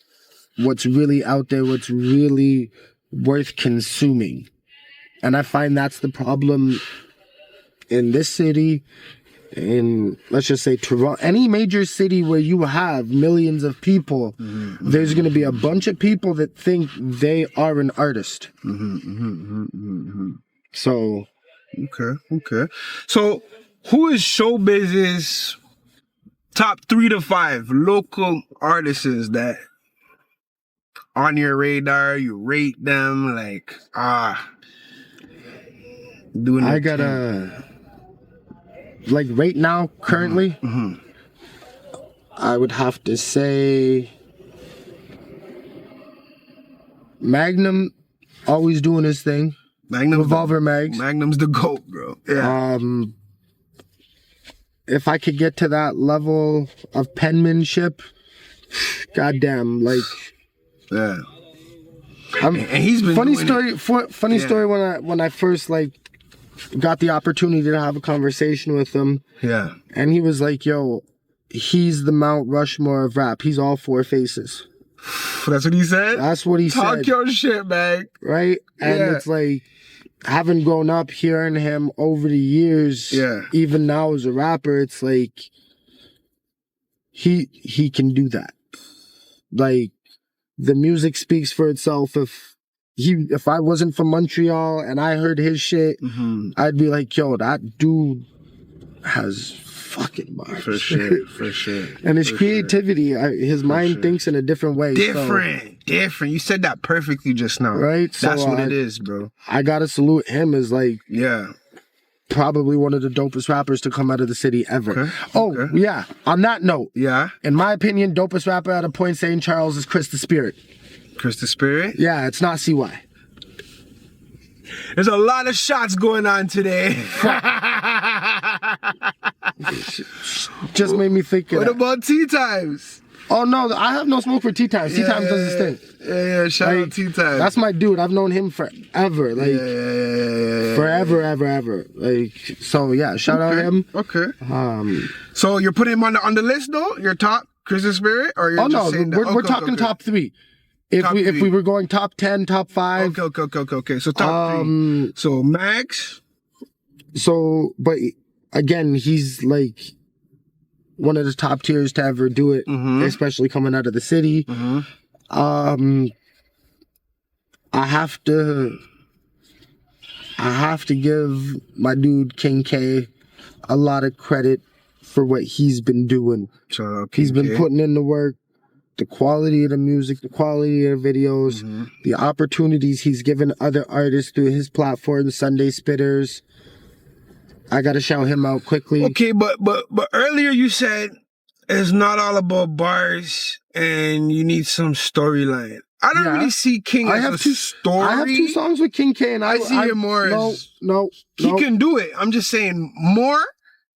what's really out there, what's really worth consuming. And I find that's the problem in this city, in, let's just say, Toronto, any major city where you have millions of people, there's going to be a bunch of people that think they are an artist. So... Okay. So, who is Showbiz's top 3 to 5 local artists that on your radar, you rate them like, doing I gotta, like right now, currently, I would have to say Magnum, always doing his thing. Revolver Mags. Magnum's the GOAT, bro. Yeah. If I could get to that level of penmanship, goddamn, like, yeah. And he's been funny story when I first like got the opportunity to have a conversation with him. Yeah. And he was like, yo, he's the Mount Rushmore of rap. He's all 4 faces. That's what he said? That's what he said. Talk your shit, man. Right? And it's like, having grown up hearing him over the years, even now as a rapper, it's like, he can do that. Like, the music speaks for itself. if I wasn't from Montreal and I heard his shit, I'd be like, yo, that dude has fucking bars. For sure. And his creativity, his mind thinks in a different way. Different. You said that perfectly just now. Right? That's what it is, bro. I gotta salute him as like, probably one of the dopest rappers to come out of the city ever. Yeah. On that note, in my opinion, dopest rapper out of Point St. Charles is Chris the Spirit. Chris the Spirit? Yeah, it's not CY. There's a lot of shots going on today. Just made me think of What about Tea Times? Oh no, I have no smoke for Tea Times. Tea Times does his thing. Yeah, shout out Tea Times. That's my dude. I've known him forever. Like forever, ever. Like, so yeah, shout out him. Okay. So you're putting him on the list though? Your top Chris the Spirit? Or you're just saying that? We're talking top 3. If we were going top 10, top 5. Okay. So top 3. So Max. So, but again, he's like one of the top tiers to ever do it, especially coming out of the city. I have to give my dude King K a lot of credit for what he's been doing. He's been putting in the work, the quality of the music, the quality of the videos, the opportunities he's given other artists through his platform, Sunday Spitters. I gotta shout him out quickly. Okay, but earlier you said it's not all about bars and you need some storyline. I don't really see King as a story. I have 2 songs with King K, and I see him more as he can do it. I'm just saying more.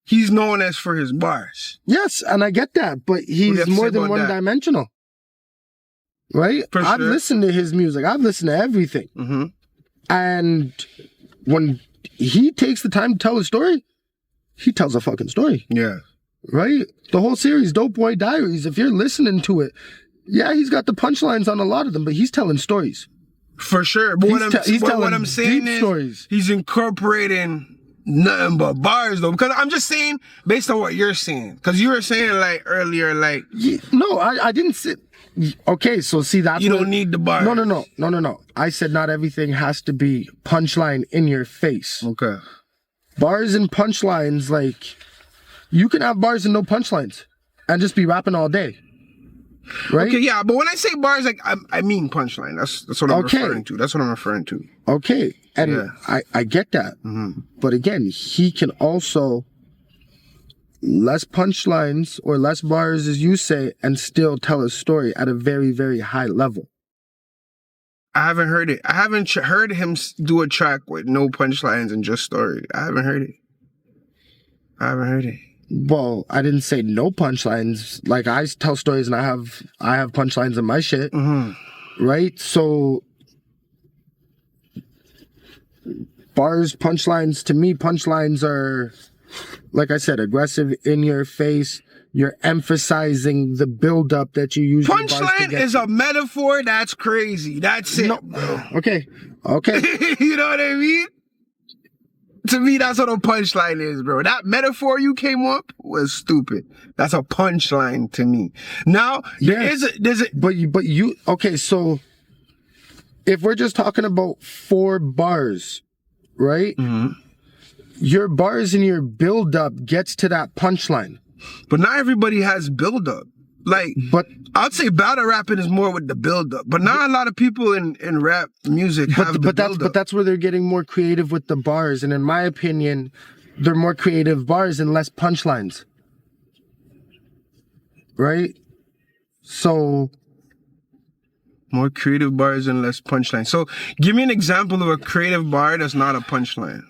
He's known as for his bars. Yes, and I get that, but he's more than one-dimensional. Right? I've listened to his music. I've listened to everything. And when he takes the time to tell a story, he tells a fucking story. Yeah. Right? The whole series, Dope Boy Diaries, if you're listening to it, yeah, he's got the punchlines on a lot of them, but he's telling stories. For sure. But what I'm saying is stories. He's incorporating nothing but bars though, because I'm just saying based on what you're saying, because you were saying like earlier, like no, I didn't say. Okay, so see that you don't need the bars. No. I said not everything has to be punchline in your face. Okay. Bars and punchlines, like you can have bars and no punchlines, and just be rapping all day. Right? Okay, yeah, but when I say bars, like I mean punchline. That's what I'm referring to. That's what I'm referring to. Okay, and I get that. But again, he can also less punchlines or less bars, as you say, and still tell a story at a very, very high level. I haven't heard it. I haven't heard him do a track with no punchlines and just story. I haven't heard it. Well, I didn't say no punchlines. Like, I tell stories and I have punchlines in my shit. Right? So bars, punchlines, to me, punchlines are, like I said, aggressive, in your face. You're emphasizing the build-up that you use. Punchline is a metaphor. That's crazy. That's it. No. Okay. You know what I mean? To me, that's what a punchline is, bro. That metaphor you came up was stupid. That's a punchline to me. Now, but you, okay, so if we're just talking about 4 bars, right? Your bars and your build-up gets to that punchline. But not everybody has build-up. Like, but I'd say battle rapping is more with the build-up. But not a lot of people in rap music have the build-up. But that's where they're getting more creative with the bars. And in my opinion, they're more creative bars and less punchlines. Right? So... more creative bars and less punchline. So, give me an example of a creative bar that's not a punchline.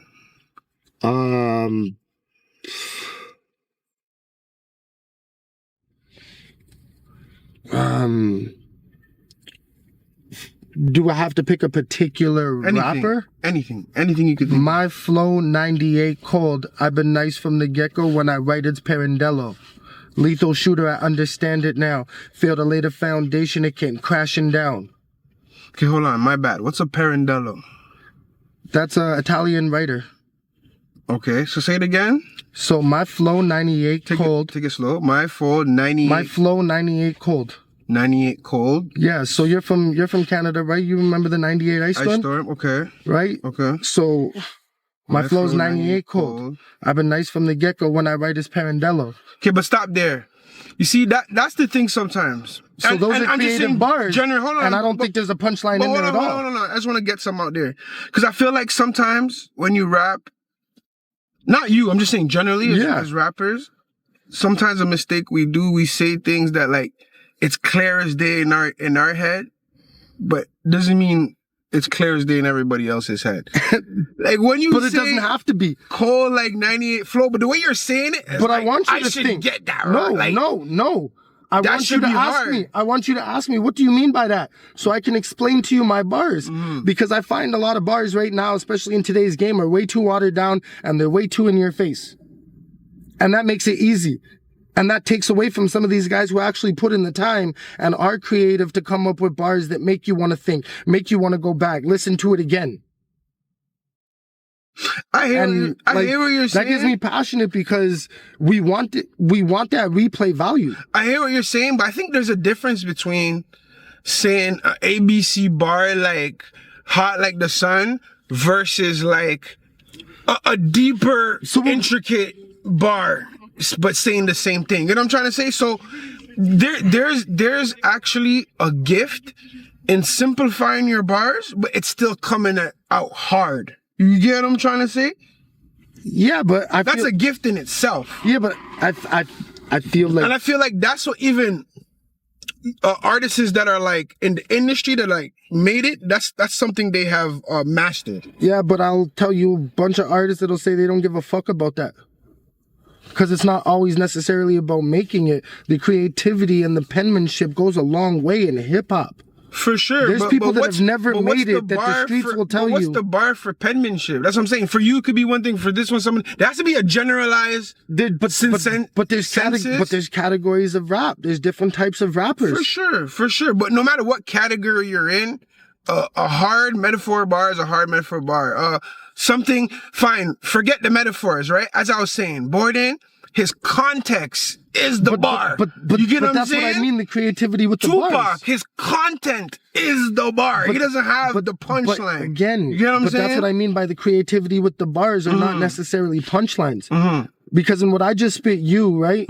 Do I have to pick a particular rapper? Anything you could think. My flow 98 cold. I've been nice from the get-go. When I write it's Pirandello. Lethal shooter, I understand it now. Fail to lay the foundation, it came crashing down. Okay, hold on, my bad. What's a Pirandello? That's an Italian writer. Okay, so say it again. So my flow 98 cold. Take it slow. My flow 98. My flow 98 cold. 98 cold. Yeah, so you're from Canada, right? You remember the 98 ice storm? Ice storm, okay. Right? Okay. So my My flow's flow 98 cold. I've been nice from the get-go when I write as Parandello. Okay, but stop there. You see, that's the thing sometimes. So those are I'm just creative saying bars, hold on, and I don't think there's a punchline in there at all. Hold on. I just want to get some out there. Because I feel like sometimes when you rap, not you, I'm just saying generally as rappers, sometimes a mistake we say things that like, it's clear as day in our head, but doesn't mean it's clear as day in everybody else's head. Like when you But it say doesn't have to be. cold like 98 flow, but the way you're saying it, But like, I want you to should think. get that No, right. Like, no. I that want you should to be ask hard. me. I want you to ask me, what do you mean by that? So I can explain to you my bars. Because I find a lot of bars right now, especially in today's game, are way too watered down and they're way too in your face. And that makes it easy. And that takes away from some of these guys who actually put in the time and are creative to come up with bars that make you want to think, make you want to go back, listen to it again. I hear what you're saying. That gives me passionate because we want that replay value. I hear what you're saying, but I think there's a difference between saying an ABC bar like hot like the sun versus like a deeper, intricate bar, but saying the same thing. You know what I'm trying to say? So there's actually a gift in simplifying your bars, but it's still coming out hard. You get what I'm trying to say? Yeah, but that's a gift in itself. Yeah, but I feel like, and I feel like that's what even artists that are like in the industry that like made it. That's something they have mastered. Yeah, but I'll tell you a bunch of artists that'll say they don't give a fuck about that. Because it's not always necessarily about making it. The creativity and the penmanship goes a long way in hip hop. For sure. There's people that have never made it that the streets will tell you. What's the bar for penmanship? That's what I'm saying. For you, it could be one thing. For this one, someone there has to be a generalized. But there's categories of rap. There's different types of rappers. For sure. But no matter what category you're in, a hard metaphor bar is a hard metaphor bar. Something fine. Forget the metaphors, right? As I was saying, Borden, his context is the bar. But you get what I'm saying? What I mean, the creativity with the Tupac, bars. his content is the bar. He doesn't have the punchline. Again, you get what I'm saying? That's what I mean by the creativity with the bars are not necessarily punchlines. Because in what I just spit right?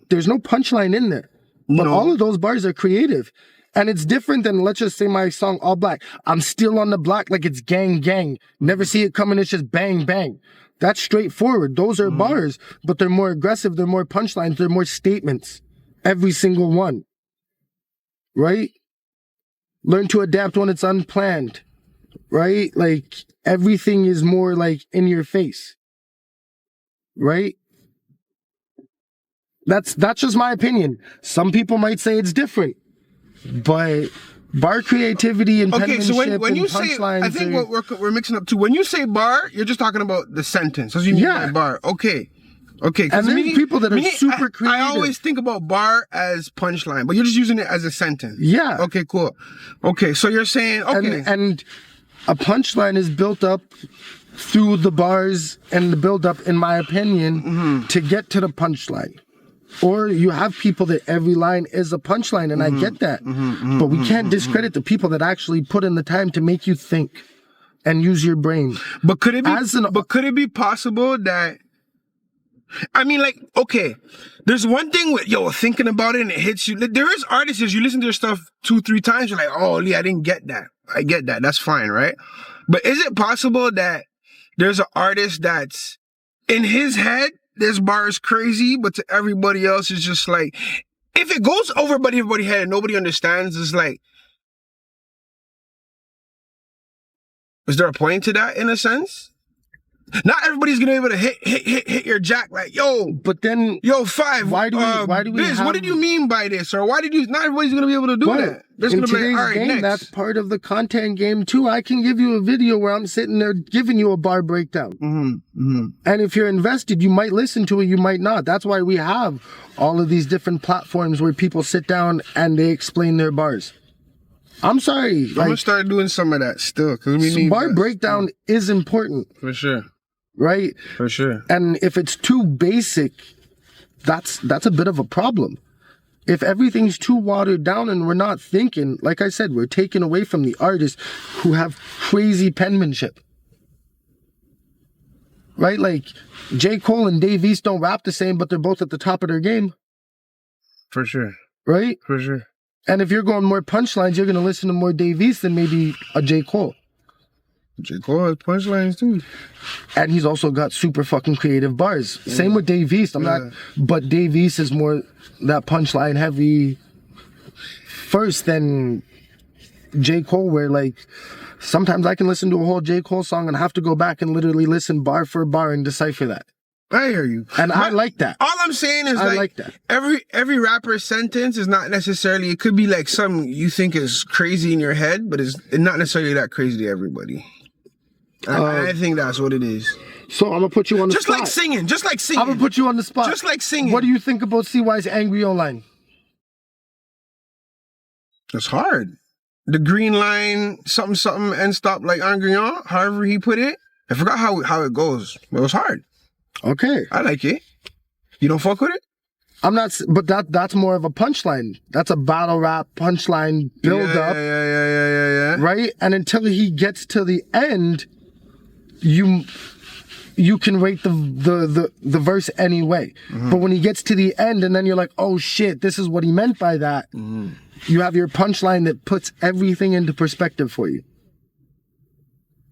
There's no punchline in there. But all of those bars are creative. And it's different than, let's just say my song, All Black. I'm still on the block like it's gang, gang. Never see it coming, it's just bang, bang. That's straightforward. Those are bars, but they're more aggressive. They're more punchlines. They're more statements. Every single one. Right? Learn to adapt when it's unplanned. Right? Like, everything is more like in your face. Right? That's just my opinion. Some people might say it's different. But bar creativity and penmanship when you and say, punchlines, I think what we're mixing up too. When you say bar, you're just talking about the sentence. That's what you mean by bar. Okay. And there's people that are super creative. I always think about bar as punchline, but you're just using it as a sentence. Yeah. Okay, cool. Okay, so you're saying, okay. And a punchline is built up through the bars and the build up, in my opinion, to get to the punchline. Or you have people that every line is a punchline, and I get that. But we can't discredit the people that actually put in the time to make you think and use your brain. But could it be possible that, I mean, like, okay, there's one thing with, thinking about it and it hits you. There is artists, you listen to their stuff 2-3 times, you're like, oh, Lee, I didn't get that. I get that. That's fine, right? But is it possible that there's an artist that's in his head, this bar is crazy, but to everybody else, it's just like, if it goes over everybody's head and nobody understands, it's like, is there a point to that in a sense? Not everybody's gonna be able to hit your jack like, yo, but then, Five. why do we Biz, what did you mean by this? Or not everybody's gonna be able to do that. There's in gonna be today's like, all right, game, next. that's part of the content game too. I can give you a video where I'm sitting there giving you a bar breakdown. And if you're invested, you might listen to it, you might not. That's why we have all of these different platforms where people sit down and they explain their bars. I'm sorry. I'm gonna start doing some of that still, because we need bar breakdown is important. For sure. Right? For sure. And if it's too basic, that's a bit of a problem. if everything's too watered down and we're not thinking, like I said, we're taking away from the artists who have crazy penmanship. Right? Like, J. Cole and Dave East don't rap the same, but they're both at the top of their game. For sure. Right? For sure. And if you're going more punchlines, you're going to listen to more Dave East than maybe a J. Cole. J. Cole has punchlines too. And he's also got super fucking creative bars. Same with Dave East. But Dave East is more that punchline heavy first than J. Cole, where like sometimes I can listen to a whole J. Cole song and have to go back and literally listen bar for bar and decipher that. I hear you. And I like that. All I'm saying is I like that. Every rapper's sentence is not necessarily, it could be like something you think is crazy in your head, but it's not necessarily that crazy to everybody. I think that's what it is. So I'm gonna put you on the spot. Just like singing. I'm gonna put you on the spot. Just like singing. What do you think about CY's Angry Online? It's hard. The green line, something, and stop like angry on, however he put it. I forgot how it goes, but it was hard. Okay. I like it. You don't fuck with it? I'm not, but that's more of a punchline. That's a battle rap punchline build up. Yeah. Right? And until he gets to the end, you can rate the verse anyway. Mm-hmm. But when he gets to the end and then you're like, oh shit, this is what he meant by that. Mm-hmm. You have your punchline that puts everything into perspective for you.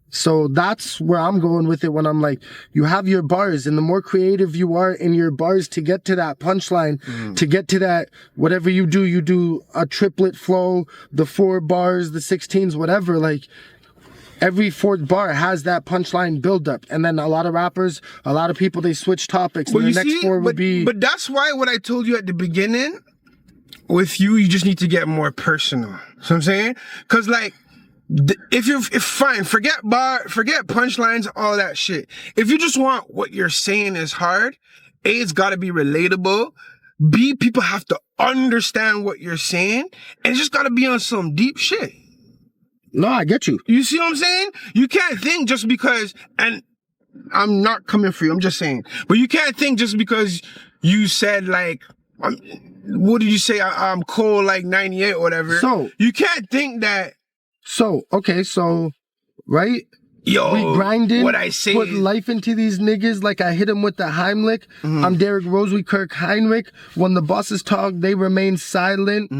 So that's where I'm going with it when I'm like, you have your bars, and the more creative you are in your bars to get to that punchline, to get to that, whatever you do a triplet flow, the 4 bars, the 16s, whatever, like every 4th bar has that punchline buildup. And then a lot of rappers, a lot of people, they switch topics. Well, and the next 4 would be... But that's why what I told you at the beginning, with you just need to get more personal. You know what I'm saying? Because like, if fine, forget punchlines, all that shit. If you just want what you're saying is hard, A, it's gotta be relatable. B, people have to understand what you're saying. And it's just gotta be on some deep shit. No, I get you. You see what I'm saying? You can't think just because, and I'm not coming for you, I'm just saying, but you can't think just because you said like, what did you say? I'm cold like 98 or whatever. So you can't think that. So, okay, so, right? Yo, we grinding, what I say put life into these niggas like I hit him with the Heimlich. I'm Derrick Rose, we Kirk Heinrich. When the bosses talk, they remain silent.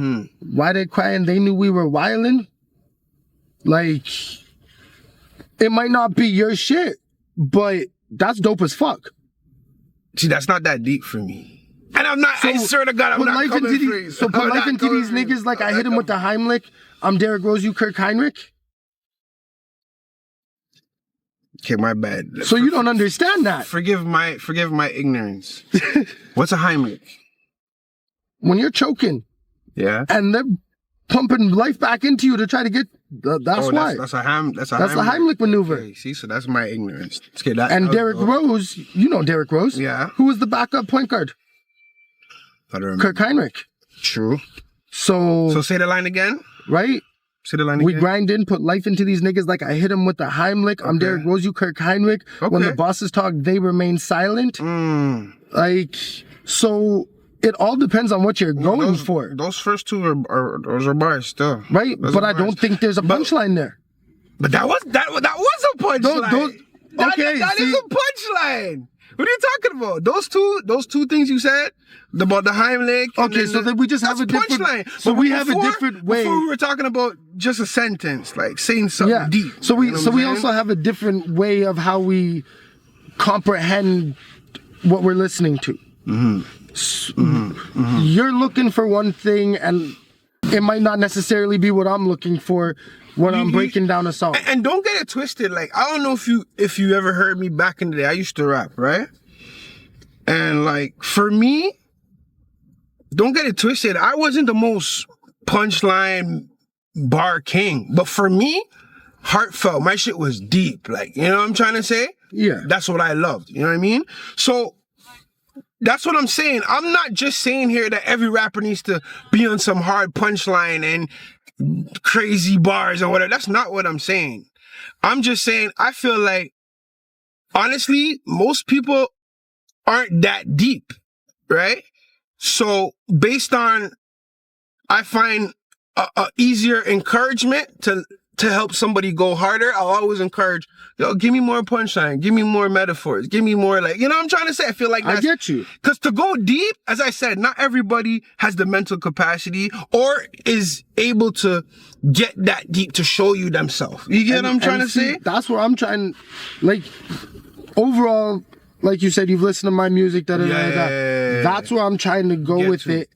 Why they crying? They knew we were wildin'. Like, it might not be your shit, but that's dope as fuck. See, that's not that deep for me. And I'm not, I swear to God, I'm not coming for you. So put life into these niggas like I hit him with the Heimlich. I'm Derrick Rose, you Kirk Heinrich. Okay, my bad. So you don't understand that. Forgive my ignorance. What's a Heimlich? When you're choking. Yeah. And they're pumping life back into you to try to get, that's why. That's the Heimlich maneuver. Okay, see, so that's my ignorance. Okay, and Derrick Rose, you know Derrick Rose. Yeah. Who was the backup point guard? I don't remember. Kirk Heinrich. True. So say the line again. Right? Say the line again. We grind in, put life into these niggas like I hit him with the Heimlich. I'm Derrick Rose, you Kirk Heinrich. When the bosses talk, they remain silent. Like, so it all depends on what you're going for. Those first two are bars still. Right? But I don't think there's a punchline there. But that was a punchline. That is a punchline. What are you talking about? Those two things you said about the Heimlich. Okay, so then we just have a different punchline. So we have a different way. Before we were talking about just a sentence, like saying something deep. So we also have a different way of how we comprehend what we're listening to. You're looking for one thing, and it might not necessarily be what I'm looking for when I'm breaking down a song. And don't get it twisted. Like, I don't know if you ever heard me back in the day. I used to rap, right? And like, for me, don't get it twisted. I wasn't the most punchline bar king, but for me, heartfelt. My shit was deep. Like, you know what I'm trying to say? Yeah. That's what I loved. You know what I mean? So that's what I'm saying. I'm not just saying here that every rapper needs to be on some hard punchline and crazy bars or whatever. That's not what I'm saying. I'm just saying I feel like, honestly, most people aren't that deep, right? So based on I find a easier encouragement to help somebody go harder. I'll always encourage, yo, give me more punchline, give me more metaphors, give me more, like, you know what I'm trying to say? I feel like that's, I get you. Because to go deep, as I said, not everybody has the mental capacity or is able to get that deep to show you themselves. You get what I'm trying to say? That's where I'm trying, like, overall, like you said, you've listened to my music, Yeah. That's where I'm trying to go with it.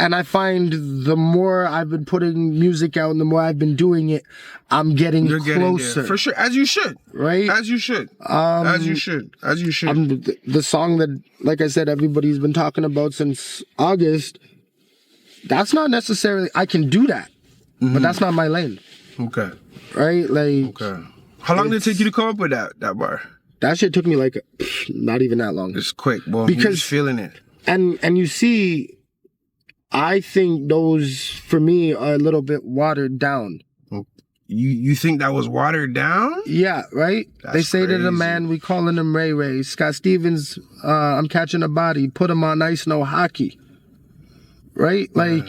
And I find the more I've been putting music out and the more I've been doing it, I'm getting closer. For sure. As you should. Right? As you should. As you should. As you should. The song that, like I said, everybody's been talking about since August, that's not necessarily, I can do that, but that's not my lane. Okay. Right? Like. Okay. How long did it take you to come up with that bar? That shit took me like, not even that long. It's quick, boy. Because you're just feeling it. And you see, I think those, for me, are a little bit watered down. You think that was watered down? Yeah, right? They say to the man, we calling him Ray Ray. Scott Stevens, I'm catching a body, put him on ice, no hockey. Right? Like,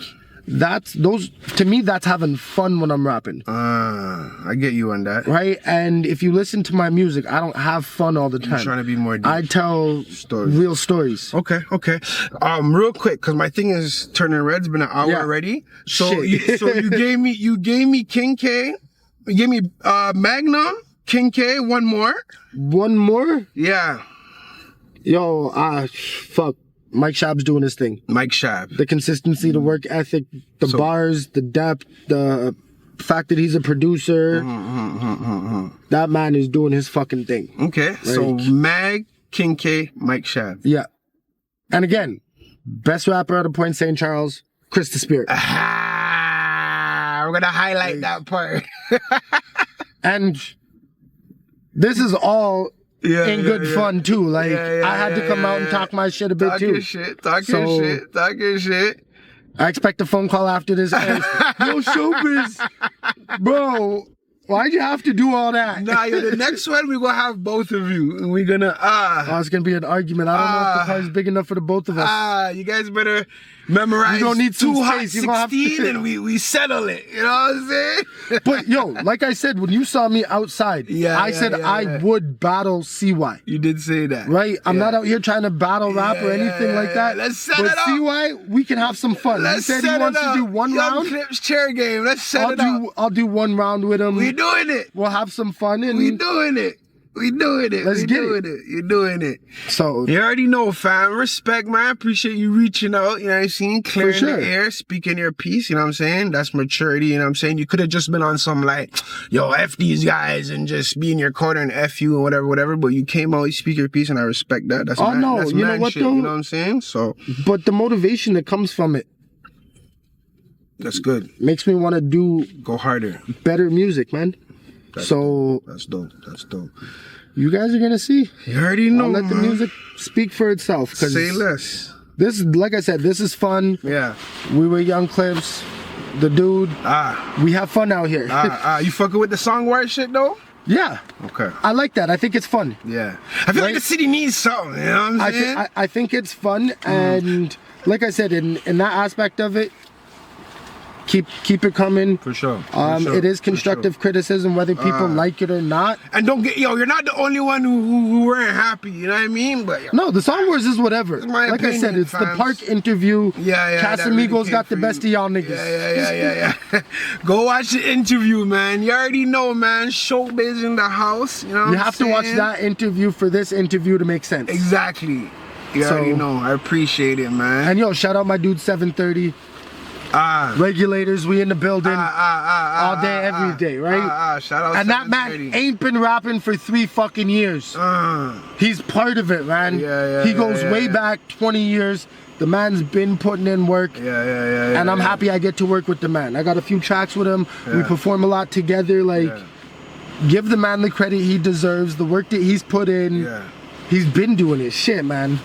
that's, those, to me, that's having fun when I'm rapping. I get you on that. Right? And if you listen to my music, I don't have fun all the time. You're trying to be more deep. I tell real stories. Okay. Real quick, because my thing is turning red. It's been an hour already. So you gave me King K. You gave me Magnum, King K, one more. One more? Yeah. Yo, fuck. Mike Shab's doing his thing. Mike Shab. The consistency, the work ethic, the bars, the depth, the fact that he's a producer. That man is doing his fucking thing. Okay. Right? So Mag, King K, Mike Shab. Yeah. And again, best rapper out of Point St. Charles, Chris the Spirit. We're gonna highlight that part. And this is all in good fun too. Like I had to come out and talk my shit a bit talk too. Your shit. Talk your shit. I expect a phone call after this. Yo, Showbiz, bro. Why'd you have to do all that? Nah, the next one we gonna have both of you, and we're gonna Oh, it's gonna be an argument. I don't know if the car's big enough for the both of us. You guys better memorize. You don't need some 2 Hot space. 16, and we settle it. You know what I'm saying? But yo, like I said, when you saw me outside, I said I would battle CY. You did say that, right? I'm not out here trying to battle rap or anything like that. Let's set it up. CY, we can have some fun. Let's he said he wants to do one round. Clips chair game. Let's set it up. I'll do one round with him. We doing it. We'll have some fun. And we doing it. Let's get it. You're doing it. So you already know, fam. Respect, man. I appreciate you reaching out. You know what I'm saying? Clearing the air, speaking your piece. You know what I'm saying? That's maturity. You know what I'm saying? You could have just been on some like, yo, F these guys and just be in your corner and F you and whatever. But you came out, you speak your piece, and I respect that. That's that's you know what shit, though? You know what I'm saying? So, but the motivation that comes from it, that's good. Makes me want to go harder, better music, man. That's dope. That's dope. You guys are gonna see. You already know. I'll let the music speak for itself. Say less. This, like I said, this is fun. Yeah. We were young Clips. The dude. We have fun out here. You fucking with the songwriter shit though? Yeah. Okay. I like that. I think it's fun. Yeah. I feel like the city needs something. You know what I'm saying? I think it's fun, and like I said, in that aspect of it, keep it coming. For sure. It is constructive criticism, whether people like it or not. And don't get, you're not the only one who weren't happy, you know what I mean? But no, the song wars is whatever. Like opinion, I said, it's the park interview. Casamigos really got the best of y'all niggas. Yeah. Go watch the interview, man. You already know, man. Showbiz in the house. You know what You have to watch that interview for this interview to make sense. Exactly. You already know. I appreciate it, man. And yo, shout out my dude 730. Regulators, we in the building all day, every day, right? Shout out. And that man ain't been rapping for 3 fucking years. He's part of it, man. He goes way back 20 years. The man's been putting in work. And I'm happy I get to work with the man. I got a few tracks with him. We perform a lot together. Like, give the man the credit he deserves. The work that he's put in. He's been doing it. Shit, man.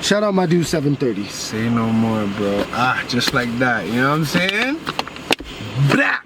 Shout out my dude 730. Say no more, bro. Just like that. You know what I'm saying? Blah!